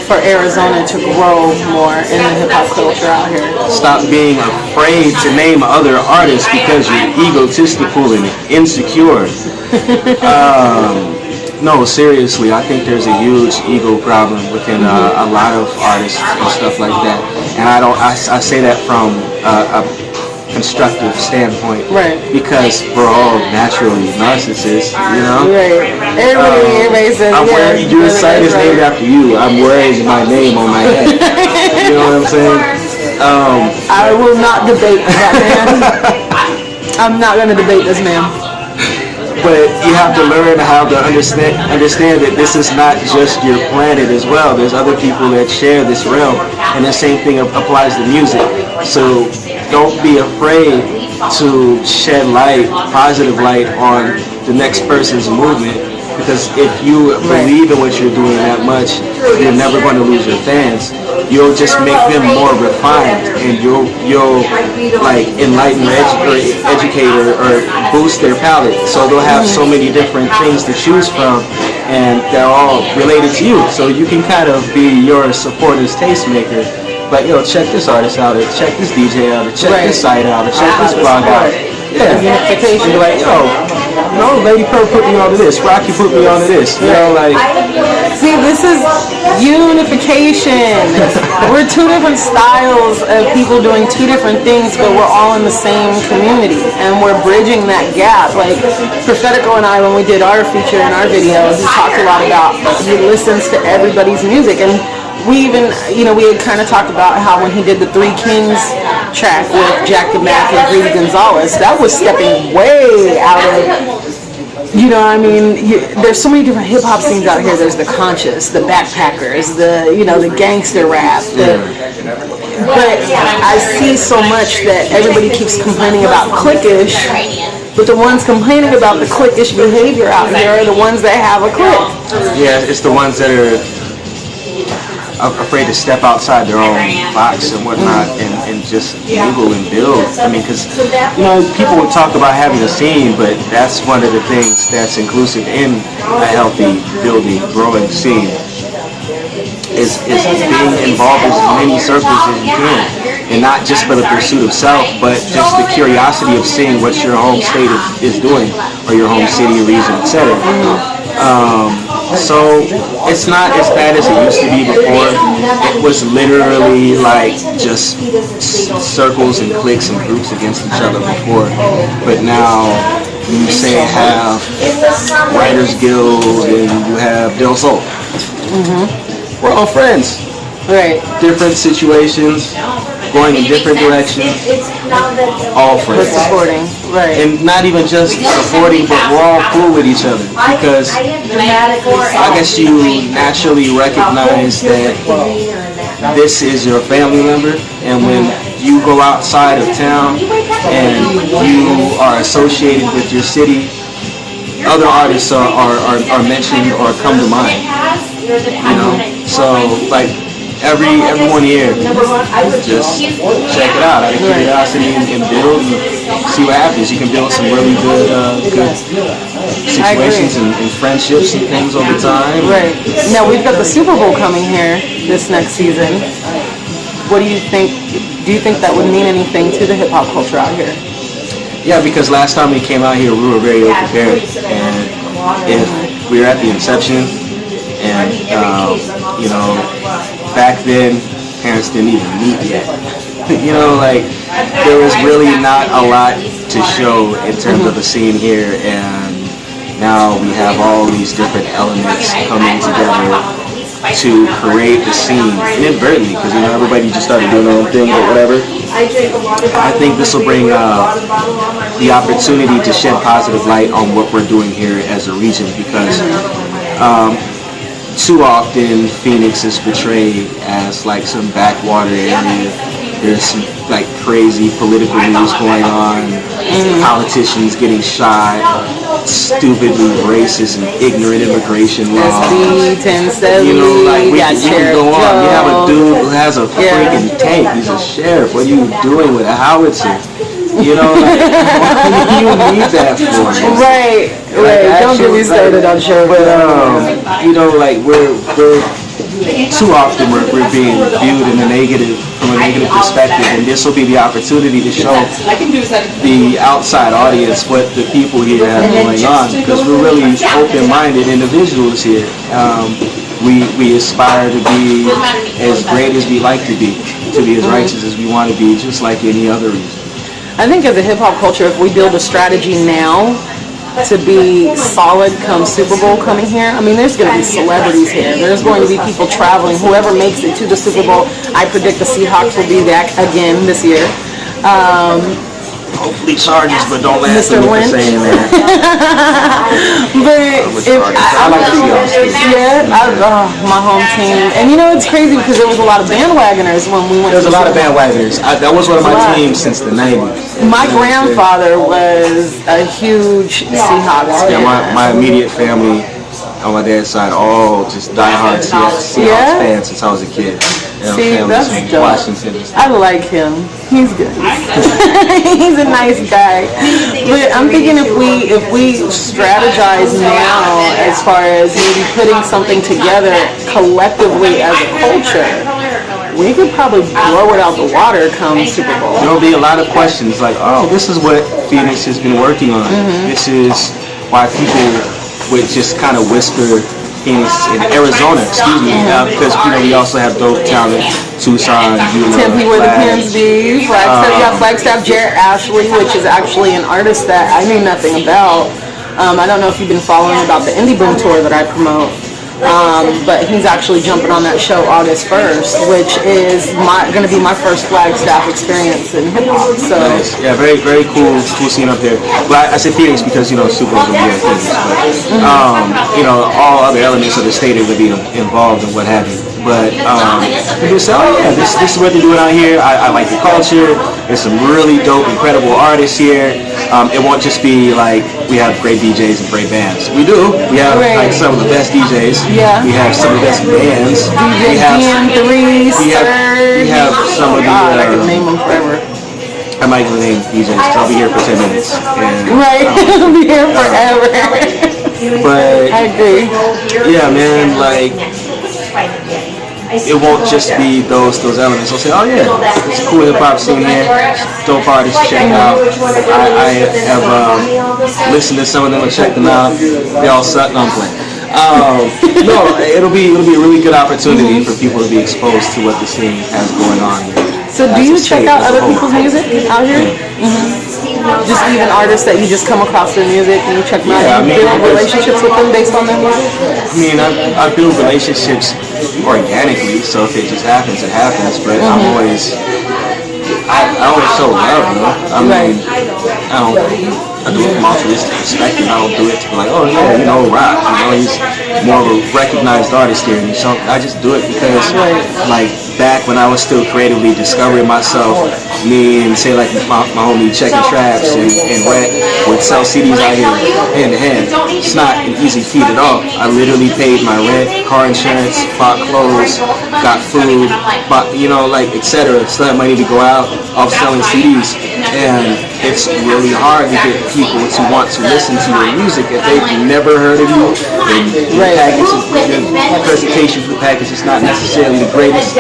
A: for Arizona to grow more in the hip-hop culture out here?
B: Stop being afraid to name other artists because you're egotistical and insecure. No, seriously, I think there's a huge ego problem within a lot of artists and stuff like that. And I say that from a constructive standpoint,
A: right?
B: Because we're all naturally narcissists, you know.
A: Right. Everybody says,
B: your site is named after you. I'm wearing my name on my head. You know what I'm saying?
A: I will not debate that man. I'm not going to debate this man.
B: But you have to learn how to understand that this is not just your planet as well. There's other people that share this realm, and the same thing applies to music. So don't be afraid to shed light, positive light, on the next person's movement. Because if you believe in what you're doing that much, you're never going to lose your fans. You'll just make them more refined, and you'll like enlighten or educate or boost their palate. So they'll have so many different things to choose from, and they're all related to you. So you can kind of be your supporter's tastemaker. But check this artist out, or check this DJ out, or check this site out, or check this blog out. Yeah, unification. You're like, Lady Pearl put me onto this, Roq'y put me onto this. You know, like.
A: See, this is unification. We're two different styles of people doing two different things, but we're all in the same community, and we're bridging that gap. Like Prophetico and I, when we did our feature in our video, he talked a lot about he listens to everybody's music, and we even, we had kind of talked about how when he did the Three Kings track with Jack the Mac and Greedy Gonzalez, that was stepping way out of. There's so many different hip hop scenes out here. There's the conscious, the backpackers, the gangster rap. But I see so much that everybody keeps complaining about cliquish, but the ones complaining about the cliquish behavior out here are the ones that have a clique.
B: Yeah, it's the ones that are afraid to step outside their own box and whatnot, and just mingle and build. I mean, because people would talk about having a scene, but that's one of the things that's inclusive in a healthy, building, growing scene. is being involved in as many circles as you can, and not just for the pursuit of self, but just the curiosity of seeing what your home state is doing, or your home city, region, etc. So it's not as bad as it used to be before. It was literally like just circles and cliques and groups against each other before, but now you say have Writers Guild and you have Del Sol. We're all friends.
A: Right.
B: Different situations, going in different directions, all friends.
A: We're supporting. Right.
B: And not even just supporting, but we're all cool with each other. Because I guess you naturally recognize that this is your family member, and when you go outside of town and you are associated with your city, other artists are mentioned or come to mind. You know? So like everyone here, just check it out of curiosity and build and see what happens. You can build some really good situations and friendships and things over time.
A: Right. Now we've got the Super Bowl coming here this next season. What do you think? Do you think that would mean anything to the hip hop culture out here?
B: Yeah, because last time we came out here, we were very ill prepared, and if we were at the inception, and you know, back then parents didn't even meet yet. You know, like there was really not a lot to show in terms of the scene here, and now we have all these different elements coming together to create the scene inadvertently, because you know everybody just started doing their own thing or whatever. I think this will bring the opportunity to shed positive light on what we're doing here as a region, because too often Phoenix is portrayed as like some backwater area. There's some like crazy political news going on, politicians getting shot, stupidly racist and ignorant immigration laws.
A: SB 1070,
B: you know, like we can go on.
A: Joe.
B: You have a dude who has a freaking tank. He's a sheriff. What are you doing with a howitzer? You know, like, what do you need that for?
A: Right. Don't get me started on sheriff.
B: But you know, like we're too often we're being viewed in a negative, from a negative perspective, and this will be the opportunity to show the outside audience what the people here have going on, because we're really open-minded individuals here. We aspire to be as great as we like to be as righteous as we want to be, just like any other region.
A: I think as a hip hop culture, if we build a strategy now to be solid come Super Bowl coming here, I mean, there's going to be celebrities here. There's going to be people traveling. Whoever makes it to the Super Bowl, I predict the Seahawks will be back again this year.
B: Hopefully Chargers, but don't laugh
A: Mr.
B: at me for
A: Lynch.
B: saying that.
A: But if
B: I like the Seahawks too.
A: my home team. And you know, it's crazy because there was a lot of bandwagoners when we went
B: There's
A: to
B: a lot of
A: Super Bowl.
B: bandwagoners. That was one of my teams since the 90s.
A: My grandfather was a huge Seahawks fan.
B: Yeah, my immediate family on my dad's side, all just diehard Seahawks fans since I was a kid.
A: See, that's dope.
B: Washington.
A: I like him. He's good. He's a nice guy. But I'm thinking if we strategize now as far as maybe putting something together collectively as a culture, we could probably blow it out the water come Super Bowl.
B: There'll be a lot of questions like, oh, this is what Phoenix has been working on. This is why people would just kind of whisper Phoenix in Arizona, excuse me, because you know we also have dope talent, Tucson,
A: Tempe where the pins be, Flagstaff, you got Flagstaff, Jarrett Ashley, which is actually an artist that I knew nothing about. I don't know if you've been following about the Indie Boom tour that I promote. But he's actually jumping on that show August 1st, which is going to be my first Flagstaff experience in hip hop. So
B: nice. Yeah, very very cool scene up there. But I say Phoenix because you know Super Bowl's gonna be in Phoenix, but you know all other elements of the state are gonna be involved and what have you. But people say, oh yeah, this is what they're doing out here. I like the culture. There's some really dope, incredible artists here. It won't just be like we have great DJs and great bands. We do. We have like some of the best DJs.
A: Yeah.
B: We have some of the best bands.
A: DJ DM3,
B: we have some of the.
A: I can name them forever.
B: I might even name DJs. I'll be here for 10 minutes. And,
A: Right. I'll be here forever.
B: But
A: I agree.
B: yeah, man, like it won't just be those elements. I'll say, oh yeah, it's a cool hip hop scene here, dope artists, check it out. I have listened to some of them and checked them out. They all suck, no, I'm playing. No, it'll be a really good opportunity for people to be exposed to what the scene has going on here.
A: So do you check out other people's music out here? Just even artists that you just come across their music and you check them out and build relationships with them based on their music?
B: I mean, I build relationships organically, so if it just happens, it happens. But I always show love, you know? I mean, I do it from altruistic perspective. I don't do it to be like, oh yeah, you know, Roq, you know, he's more of a recognized artist here. And so I just do it because, like, back when I was still creatively discovering myself, me and say like my homie Checkin' Traps and Rec would sell CDs out here hand to hand. It's not an easy feat at all. I literally paid my rent, car insurance, bought clothes, got food, bought, you know, like, etc. Still had money to go out off selling CDs. And it's really hard to get people to want to listen to your music if they've never heard of you. And your package, your presentation for the package is not necessarily the greatest.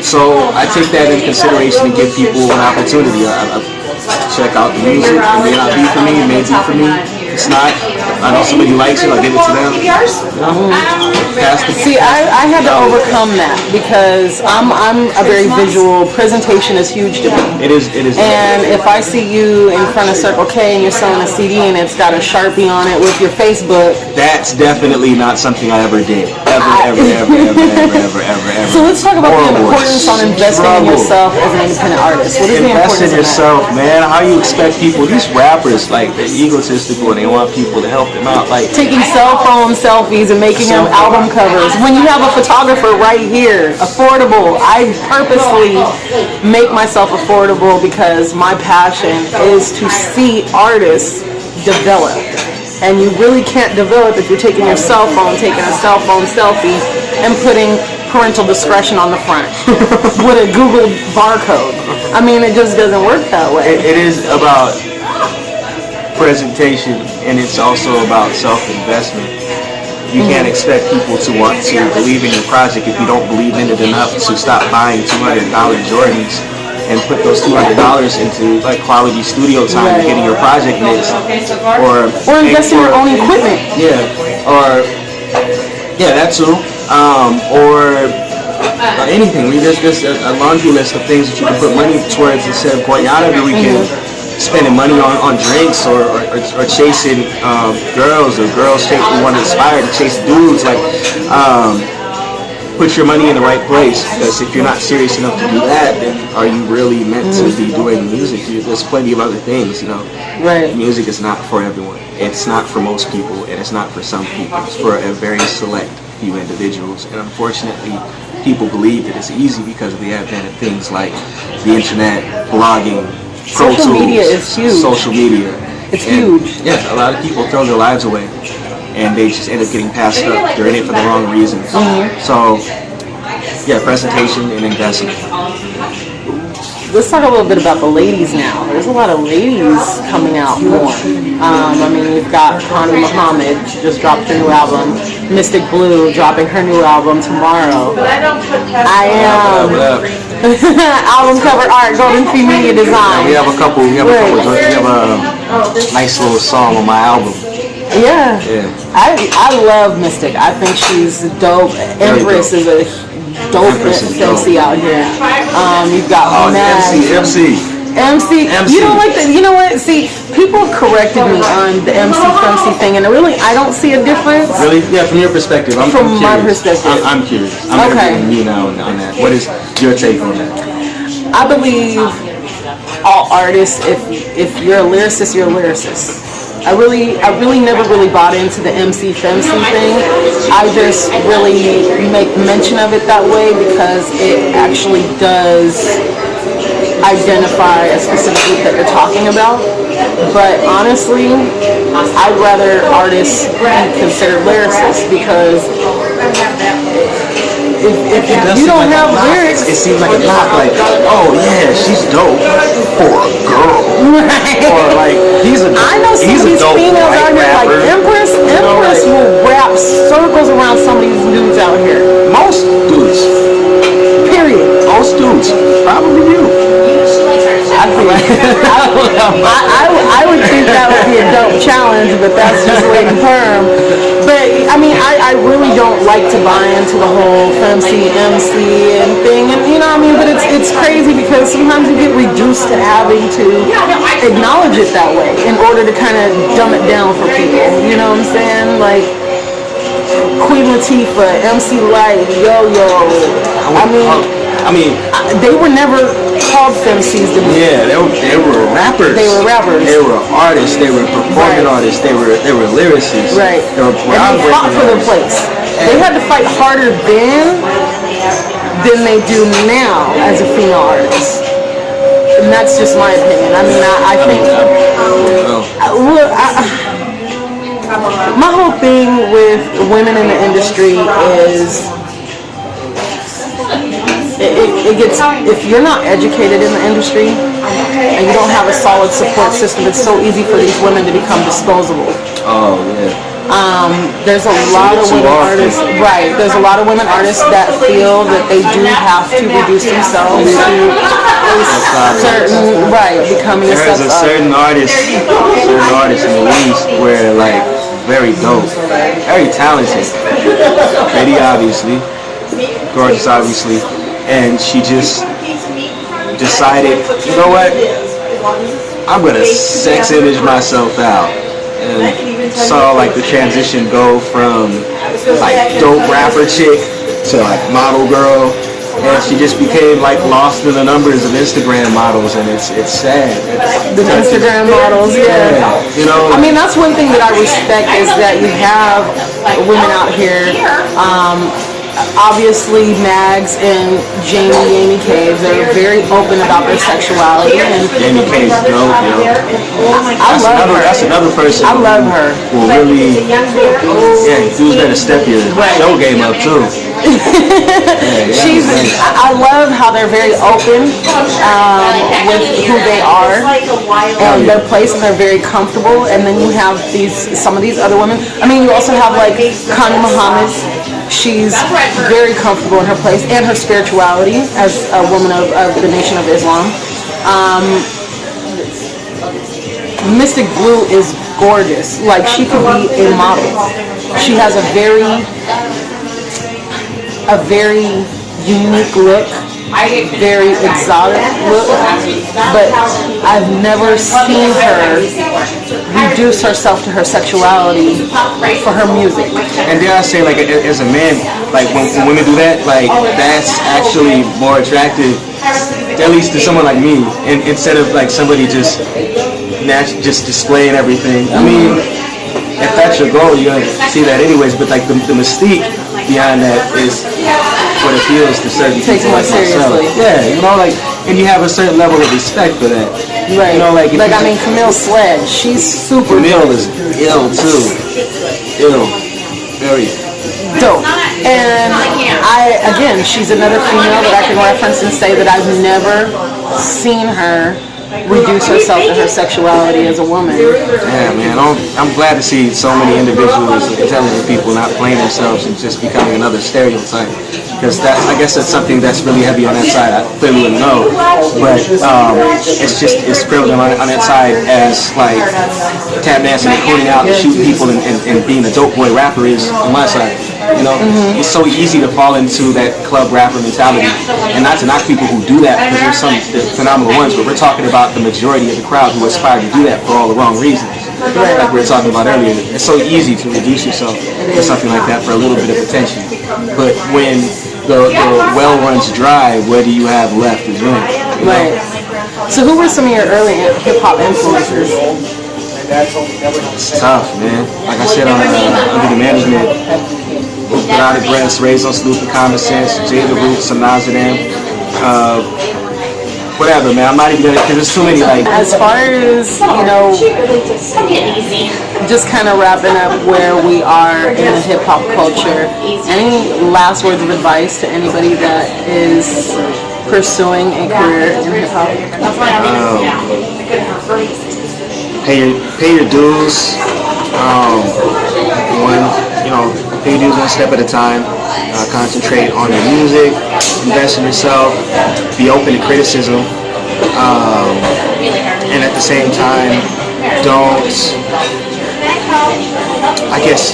B: So I take that into consideration to give people an opportunity. I check out the music. It may not be for me, it may be for me. It's not. I know somebody likes it, I'll give it to them.
A: See, I had to overcome that because I'm a very visual. Presentation is huge to me.
B: It is.
A: And if I see you in front of Circle K and you're selling a CD and it's got a Sharpie on it with your Facebook,
B: that's definitely not something I ever did. Ever.
A: So let's talk about the importance on investing in yourself as an independent artist. What is the importance
B: in yourself, man? How you expect people? These rappers, like, they're egotistical and they want people to help them out, like
A: taking cell phone selfies and making them album covers. When you have a photographer right here, affordable. I purposely make myself affordable because my passion is to see artists develop. And you really can't develop if you're taking your cell phone, taking a cell phone selfie, and putting parental discretion on the front with a Google barcode. I mean, it just doesn't work that way.
B: It is about presentation, and it's also about self-investment. You can't expect people to want to believe in your project if you don't believe in it enough to stop buying $200 Jordans and put those $200 into like quality studio time and getting your project mixed, or
A: invest in your own equipment.
B: That too, or anything. There's a laundry list of things that you can put money towards instead of going out every weekend spending money on drinks or chasing girls, or girls who want to aspire to chase dudes. Like, put your money in the right place, because if you're not serious enough to do that, then are you really meant to be doing music? There's plenty of other things, you know.
A: Right.
B: Music is not for everyone. It's not for most people, and it's not for some people. It's for a very select few individuals, and unfortunately, people believe that it's easy because of the advent of things like the internet, blogging,
A: social media is huge.
B: Social media.
A: It's huge.
B: Yeah, a lot of people throw their lives away, and they just end up getting passed up. They're in it for the wrong reasons. So, yeah, presentation and investment.
A: Let's talk a little bit about the ladies now. There's a lot of ladies coming out more. I mean, we've got Hani Muhammad, she just dropped her new album. Mystic Blue dropping her new album tomorrow. I am. Album cover art, Golden Fee Media Design.
B: We have a couple. We have a nice little song on my album.
A: Yeah. I love Mystic. I think she's dope. Empress is a dope MC out here. You've got MC. You don't like that? You know what? See, people corrected me on the MC thing, and really, I don't see a difference.
B: Really? Yeah, from your perspective. I'm curious.
A: My perspective.
B: I'm curious. I'm interviewing you now on that. What is your take on that?
A: I believe all artists, if you're a lyricist, you're a lyricist. I really never really bought into the MC thing. I just really make mention of it that way because it actually does identify a specific group that they're talking about. But honestly, I'd rather artists be considered lyricists, because if you don't have lyrics,
B: it seems like a knock. Like, oh yeah, she's dope for a girl.
A: Right.
B: Or like,
A: I know some of these females out here, like Empress will wrap circles around some of these dudes out here.
B: Most
A: orange, but that's just waiting perm. But I mean, I really don't like to buy into the whole fancy MC and thing, and you know what I mean. But it's crazy because sometimes you get reduced to having to acknowledge it that way in order to kind of dumb it down for people. You know what I'm saying? Like Queen Latifah, MC Light, Yo-Yo. I mean, they were never called MCs to me.
B: Yeah, they were rappers.
A: They were rappers.
B: They were artists. They were performing artists. They were lyricists.
A: Right.
B: They were
A: and they fought for their place. They had to fight harder then than they do now as a female artist. And that's just my opinion. I mean, I think. My whole thing with women in the industry is. It gets, if you're not educated in the industry and you don't have a solid support system, it's so easy for these women to become disposable.
B: Oh yeah.
A: There's a lot of women artists, right? There's a lot of women artists that feel that they do have to reduce themselves to a certain, right, becoming a
B: There's a certain artist in the East where like very dope, very talented, pretty obviously, gorgeous obviously. And she just decided, you know what, I'm gonna sex image myself out. And saw like the transition go from like dope rapper chick to like model girl. And she just became like lost in the numbers of Instagram models, and it's sad.
A: The Instagram models, yeah.
B: You know,
A: I mean, that's one thing that I respect is that you have women out here. Obviously, Mags and Jamie Caves are very open about their sexuality. And
B: Jamie Caves is dope, yo.
A: I love her.
B: That's another person.
A: I love her.
B: Will really, dudes better step your show game up too. I love how they're very open with who they are and their place, and they're very comfortable. And then you have some of these other women. I mean, you also have like Connie Muhammad. She's very comfortable in her place and her spirituality as a woman of the Nation of Islam. Mystic Blue is gorgeous. Like, she could be a model. She has a very unique look, very exotic look, but I've never seen her reduce herself to her sexuality for her music. And dare I say, like, as a man, like, when women do that, like, that's actually more attractive, at least to someone like me, and instead of, like, somebody just displaying everything. I mean, if that's your goal, you're going to see that anyways, but, like, the mystique behind that is what appeals to certain people like myself. Yeah, you know, like, and you have a certain level of respect for that.
A: Right.
B: You know, like
A: I mean, Camille Sledge, she's super
B: Camille is ill too. Ill. Very
A: dope. And she's another female that I can reference and say that I've never seen her reduce herself to her sexuality as a woman.
B: Yeah, man. I'm glad to see so many individuals, intelligent people, not playing themselves and just becoming another stereotype. Because I guess that's something that's really heavy on that side. I clearly wouldn't know, but it's prevalent on that side as like tap dancing and cooning out and shooting people and being a dope boy rapper is on my side. You know, it's so easy to fall into that club rapper mentality, and not to knock people who do that, because there's some phenomenal ones, but we're talking about the majority of the crowd who aspire to do that for all the wrong reasons. Like we were talking about earlier, it's so easy to reduce yourself to something like that for a little bit of attention. But when the well runs dry, what do you have left to drink?
A: Right. So who were some of your early hip-hop influencers?
B: It's tough, man. Like I said, under the management, Without a Breath, Raised on Snoop and Common Sense, Jada Roots, some Amsterdam, whatever, man. I'm not even gonna, because there's too many, like.
A: As far as, you know, just kind of wrapping up where we are in the hip hop culture, any last words of advice to anybody that is pursuing a career in hip hop? Pay your dues. Pay your dues one step at a time. Concentrate on your music. Invest in yourself. Be open to criticism. And at the same time, don't
B: I guess.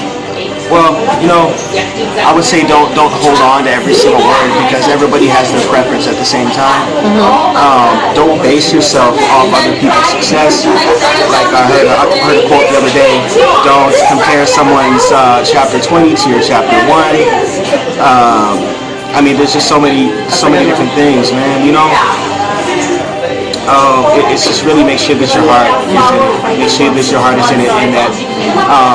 B: Well, I would say don't hold on to every single word because everybody has their preference at the same time. Don't base yourself off other people's success. Like I heard a quote the other day. Don't compare someone's chapter 20 to your chapter 1. I mean, there's just so many different things, man. It's just really make sure that your heart is in it. Make sure that your heart is in it, and that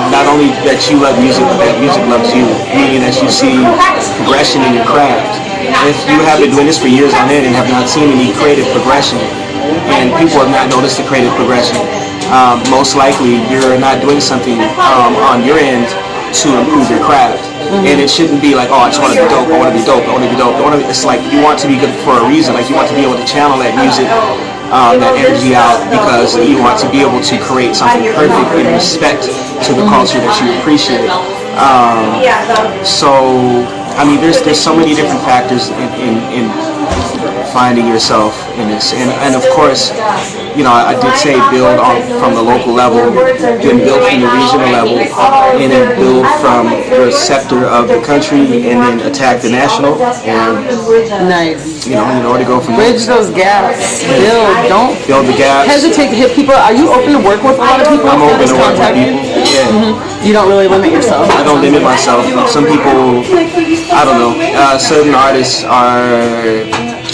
B: not only that you love music, but that music loves you. Meaning that you see progression in your craft. If you have been doing this for years on end and have not seen any creative progression, and people have not noticed the creative progression, most likely you're not doing something on your end to improve your craft. And it shouldn't be like, oh, I just want to be dope, I want to be dope, I want to be dope. It's like you want to be good for a reason. Like you want to be able to channel that music, that energy out because you want to be able to create something perfect in respect to the culture that you appreciate. So, I mean, there's so many different factors in finding yourself in this, and of course, I did say build from the local level, then build from the regional level, and then build from the sector of the country, and then attack the national, and
A: Nice.
B: in order to go from
A: Bridge those gaps. Don't
B: build the gaps.
A: hesitate to hit people. Are you open to work with a lot of people?
B: I'm open
A: Just
B: to work with
A: contact you?
B: people. Yeah.
A: You don't really limit yourself.
B: I don't limit myself. Some people, I don't know. Certain artists are,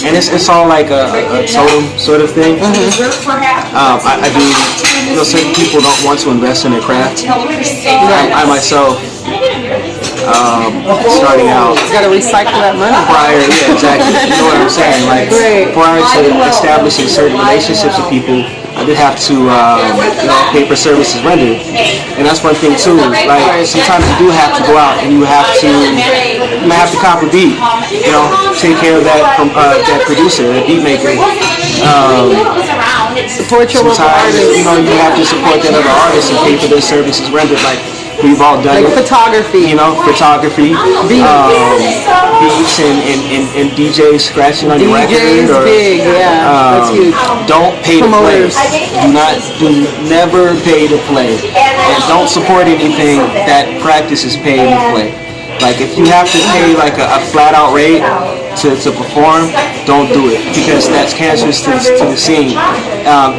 B: and it's all like a totem sort of thing. I do. Certain people don't want to invest in their craft. I myself, starting out.
A: You gotta recycle that money.
B: Exactly. You know what I'm saying? Like prior to establishing certain relationships with people, I did have to, pay for services rendered, and that's one thing too. Like sometimes you do have to go out and you might have to cop a beat. Take care of that producer, that beat maker.
A: Support your local
B: Sometimes
A: artists.
B: you have to support that other artist and pay for their services rendered. Like we've all done
A: Like
B: it.
A: photography.
B: Photography, beats and DJs scratching on your record.
A: DJ's big, yeah. That's huge.
B: Don't pay to play.
A: Promoters.
B: Never pay to play. And don't support anything that practices pay to play. Like if you have to pay like a flat out rate to perform, don't do it because that's cancerous to the scene.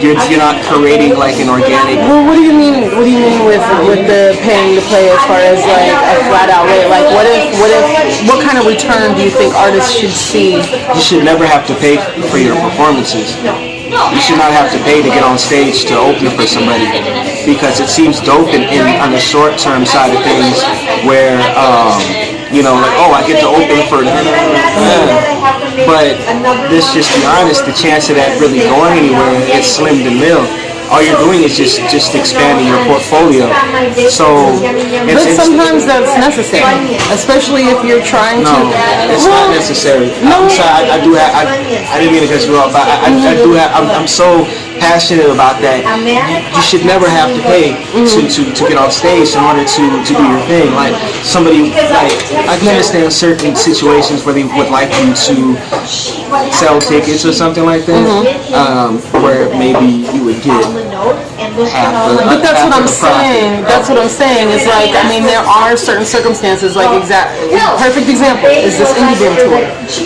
B: You're not creating like an organic.
A: Well, what do you mean? What do you mean with the paying to play as far as like a flat out rate? Like what kind of return do you think artists should see?
B: You should never have to pay for your performances. You should not have to pay to get on stage to open for somebody because it seems dope on the short term side of things where like, oh, I get to open for but let's just be honest, the chance of that really going anywhere is slim to nil. All you're doing is just expanding your portfolio. So,
A: But sometimes that's necessary, especially if you're trying to.
B: No, it's not necessary. I'm sorry, I didn't mean to cut you off, but I'm so passionate about that. You should never have to pay to get on stage in order to do your thing. Like somebody, like I can understand certain situations where they would like you to sell tickets or something like that, where maybe you would get
A: But that's what I'm saying. That's what I'm saying. Is like, I mean, there are certain circumstances. Like, perfect example is this indie band tour.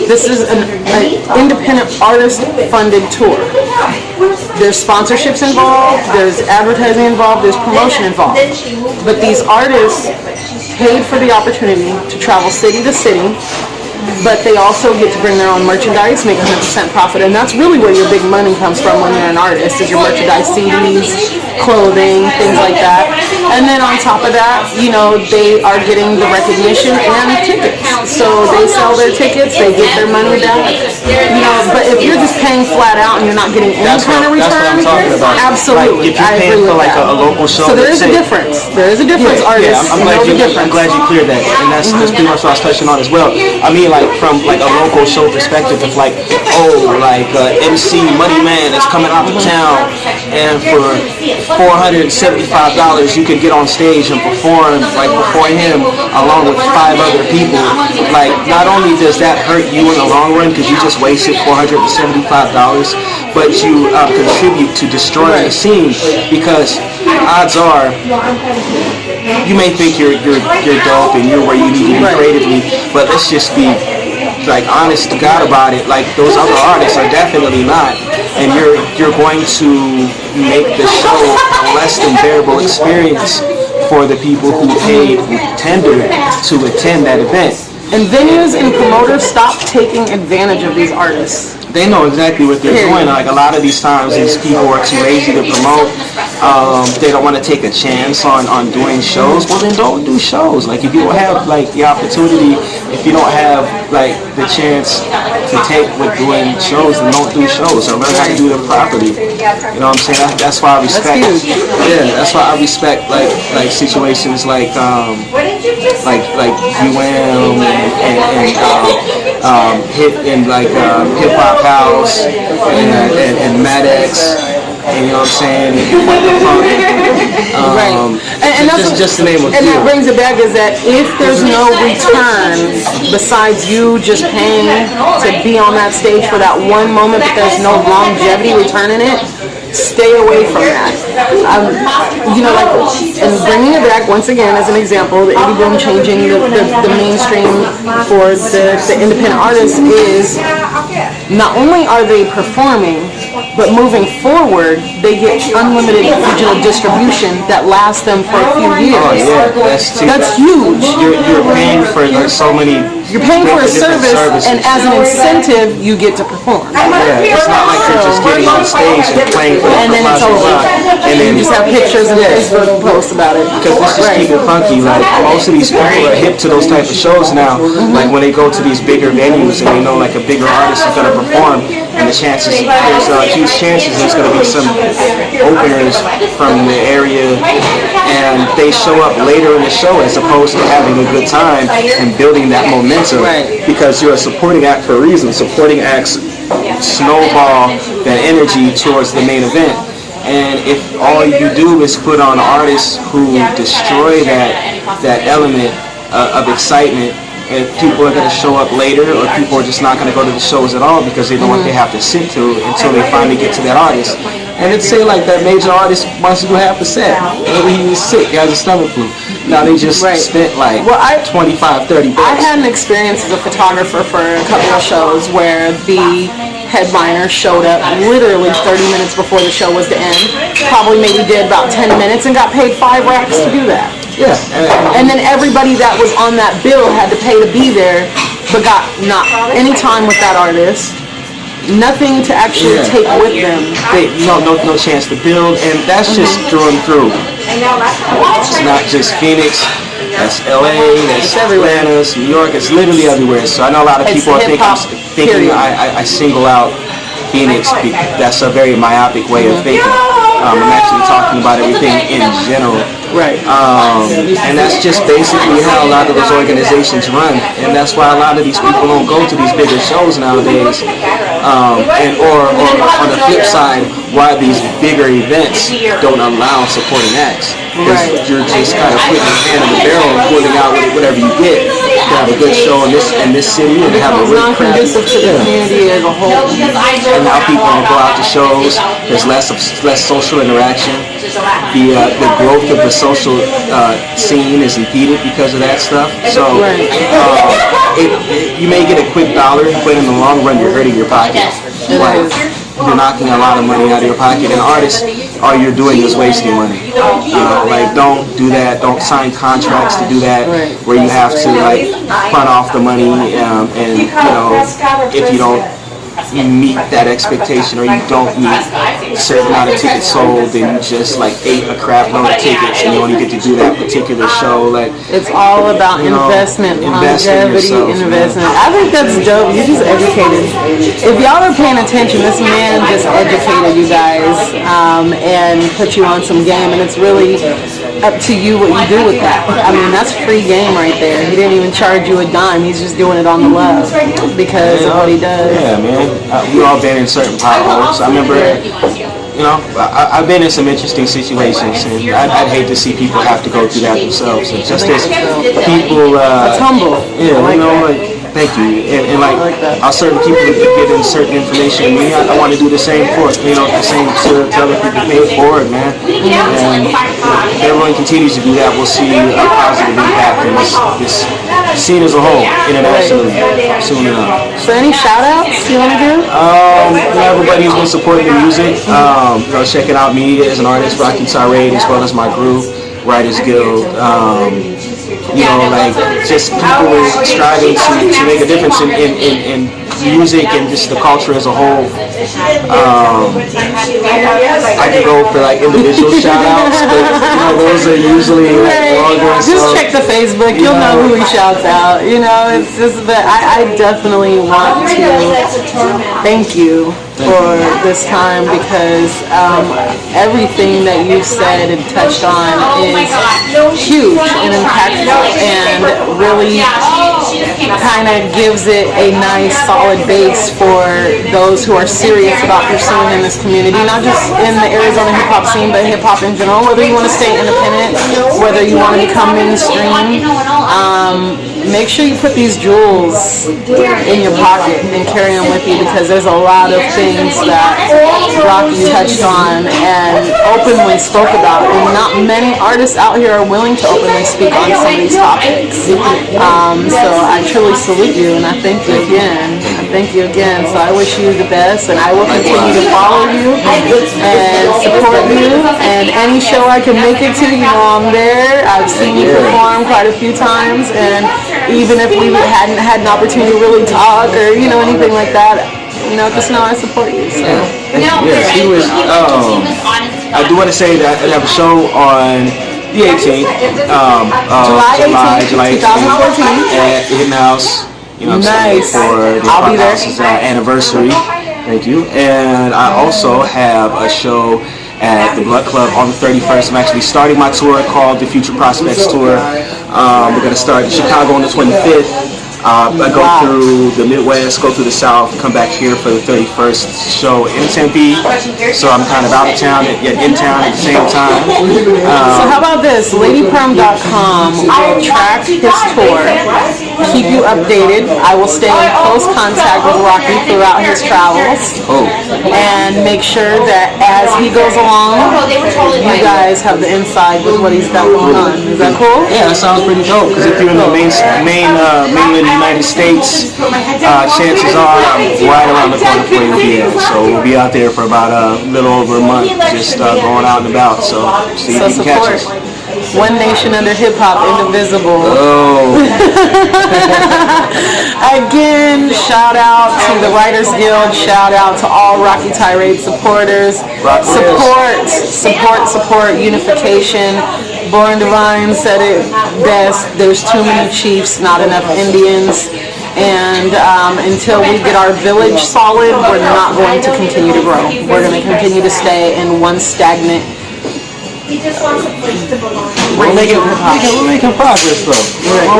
A: This is an independent artist-funded tour. There's sponsorships involved. There's advertising involved. There's promotion involved. But these artists paid for the opportunity to travel city to city. But they also get to bring their own merchandise, make 100% profit, and that's really where your big money comes from when you're an artist, is your merchandise, CDs, clothing, things like that. And then on top of that, they are getting the recognition and tickets. So they sell their tickets, they get their money back. But if you're just paying flat out and you're not getting any kind of return,
B: that's what I'm talking about.
A: absolutely,
B: Like if you're paying for like a local show,
A: so there is a difference. There is a difference, artists.
B: I'm glad you cleared that, and that's pretty much what I was touching on as well. I mean, like from like a local show perspective, if like MC Money Man is coming out of town, and for $475 you could get on stage and perform like before him along with 5 other people. Like not only does that hurt you in the long run because you just wasted $475, but you contribute to destroying the scene, because odds are you may think you're dope and you're where you need to be creatively, but let's just be like honest to God about it. Like those other artists are definitely not, and you're going to make the show a less than bearable experience for the people who paid tender to attend that event.
A: And venues and promoters stop taking advantage of these artists.
B: They know exactly what they're doing. Like a lot of these times, these people are too lazy to promote. They don't want to take a chance on doing shows. Well, then don't do shows. Like if you don't have like the opportunity, if you don't have like the chance to take with doing shows, then don't do shows. Or learn how to do them properly. You know what I'm saying? That's why I respect. Yeah, that's why I respect like situations like UM and hip and like hip hop house and Maddox. And you know what I'm saying?
A: Right. And that's
B: just to name a few.
A: And that brings it back is that if there's no return besides you just paying to be on that stage for that one moment, but there's no longevity return in it, stay away from that. You know, like, and bringing it back once again as an example, the indie boom changing the mainstream for the independent artists is not only are they performing, but moving forward, they get unlimited digital distribution that lasts them for a few years.
B: Oh yeah, that's
A: huge.
B: You're paying for like so many.
A: You're paying for a service, and as an incentive, you get to perform.
B: Yeah, it's not like you're just getting on stage and playing for
A: and then it's over.
B: And then
A: you just have pictures and Facebook posts about it.
B: Because let's just keep it funky. Like most of these people are hip to those type of shows now. Like when they go to these bigger venues and they know like a bigger artist is going to perform, and the chances there's huge chances there's going to be some openers from the area, and they show up later in the show as opposed to having a good time and building that momentum. Because you're a supporting act for a reason. Supporting acts snowball that energy towards the main event. And if all you do is put on artists who destroy that element of excitement, and people are going to show up later, or people are just not going to go to the shows at all because they know what they have to sit through until they finally get to that artist. And it's say like that major artist wants to do half the set. Maybe he was sick, he has a stomach flu. Now they just spent like 25, 30 bucks.
A: I had an experience as a photographer for a couple of shows where the headliner showed up literally 30 minutes before the show was to end. Probably maybe did about 10 minutes and got paid $5 to do that.
B: Yeah.
A: And then everybody that was on that bill had to pay to be there, but got not any time with that artist. Nothing to actually take with them.
B: No chance to build, and that's just through and through. It's not just Phoenix. That's LA, that's Atlanta, it's New York, it's literally everywhere. So I know a lot of people are thinking I single out Phoenix. That's a very myopic way of thinking. I'm actually talking about everything in general.
A: Right.
B: And that's just basically how a lot of those organizations run. And that's why a lot of these people don't go to these bigger shows nowadays. Or on the flip side, why these bigger events don't allow supporting acts. Because you're just kind of putting your hand in the barrel and pulling out whatever you get to have a good show in this city and have a really
A: non-conducive to the community as a whole.
B: And now people don't go out to shows. There's less social interaction. The growth of the social scene is impeded because of that stuff. So you may get a quick dollar, but in the long run, you're hurting your pocket. You're knocking a lot of money out of your pocket. And artists, all you're doing is wasting money. Like don't do that. Don't sign contracts to do that, where you have to like front off the money. And if you don't meet that expectation, or you don't meet a certain amount of tickets sold, then you just like ate a crap load of tickets and you only get to do that particular show. Like
A: it's all about investment, longevity, investment. I think that's dope. You just educated. If y'all are paying attention, this man just educated you guys and put you on some game, and it's really up to you what you do with that. I mean, that's free game right there. He didn't even charge you a dime. He's just doing it on the love because of what he does.
B: Yeah, man. We've all been in certain potholes. I remember, I've been in some interesting situations, and I'd hate to see people have to go through that themselves. And just as people,
A: it's humble.
B: Yeah, like Thank you. And like I'll certain people getting certain information. I want to do the same for the same to other people pay it forward, man. And if everyone continues to do that, we'll see a positive impact in this scene as a whole, internationally, soon enough.
A: So any shout outs you want to do?
B: Everybody who's been supporting the music, checking out me as an artist, Roq'y Tyraid, as well as my group, Writers Guild. Just people striving to make a difference in music and just the culture as a whole. I can go for like individual shout outs, but those are usually like longer.
A: Just check the Facebook, you'll know who he shouts out. It's just that I definitely want to thank you for this time because everything that you've said and touched on is huge and impactful and really kind of gives it a nice solid base for those who are serious about pursuing in this community, not just in the Arizona hip hop scene, but hip hop in general. Whether you want to stay independent, whether you want to become mainstream, make sure you put these jewels in your pocket and carry them with you because there's a lot of things that Roq'y touched on and openly spoke about, and not many artists out here are willing to openly speak on some of these topics. So I truly salute you and I thank you again. So I wish you the best and I will continue to follow you and support you, and any show I can make it to, I'm there. I've seen you perform quite a few times, and even if we hadn't had an opportunity to really talk or anything like that, just know I support you. So.
B: Yes, he was. I do want to say that I have a show on the 18th, July 18th, 2014, at the Hidden House.
A: Nice.
B: For the
A: I'll be there.
B: House's anniversary. Thank you. And I also have a show at the Blood Club on the 31st. I'm actually starting my tour called the Future Prospects Tour. We're going to start in Chicago on the 25th. I go through the Midwest, go through the South, come back here for the 31st show in Tempe. So I'm kind of out of town yet in town at the same time.
A: So how about this? LadyPerm.com will track his tour, keep you updated. I will stay in close contact with Roq'y throughout his travels, and make sure that as he goes along, you guys have the inside with what he's got going on. Is that cool?
B: Yeah, that sounds pretty dope. Because if you're in the mainland United States, chances are I'm right around the corner for you here. So we'll be out there for about a little over a month, just going out and about. So see if you can catch us.
A: One nation under hip hop, indivisible. Again, shout out to the Writers Guild. Shout out to all Roq'y Tyraid supporters. Support, unification. Born Divine said it best. There's too many chiefs, not enough Indians. And until we get our village solid, we're not going to continue to grow. We're going to continue to stay in one stagnant.
B: We're making progress, though.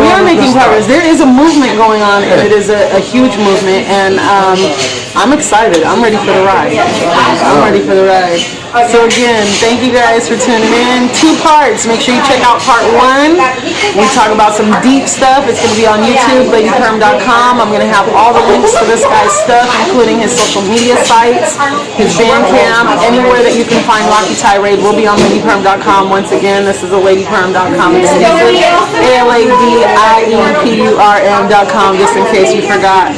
A: We are making progress. There is a movement going on, and it is a huge movement. And I'm excited. I'm ready for the ride. So again, thank you guys for tuning in. 2 parts. Make sure you check out part 1. We talk about some deep stuff. It's going to be on YouTube, ladyperm.com. I'm going to have all the links to this guy's stuff, including his social media sites, his Bandcamp, anywhere that you can find Roq'y Tyraid will be on ladyperm.com. Once again, this is a ladyperm.com exclusive. ALADIEPURM.com, just in case you forgot.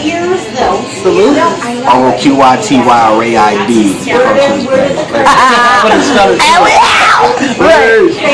A: Salute.
B: ROQYTYRAID.
A: Right.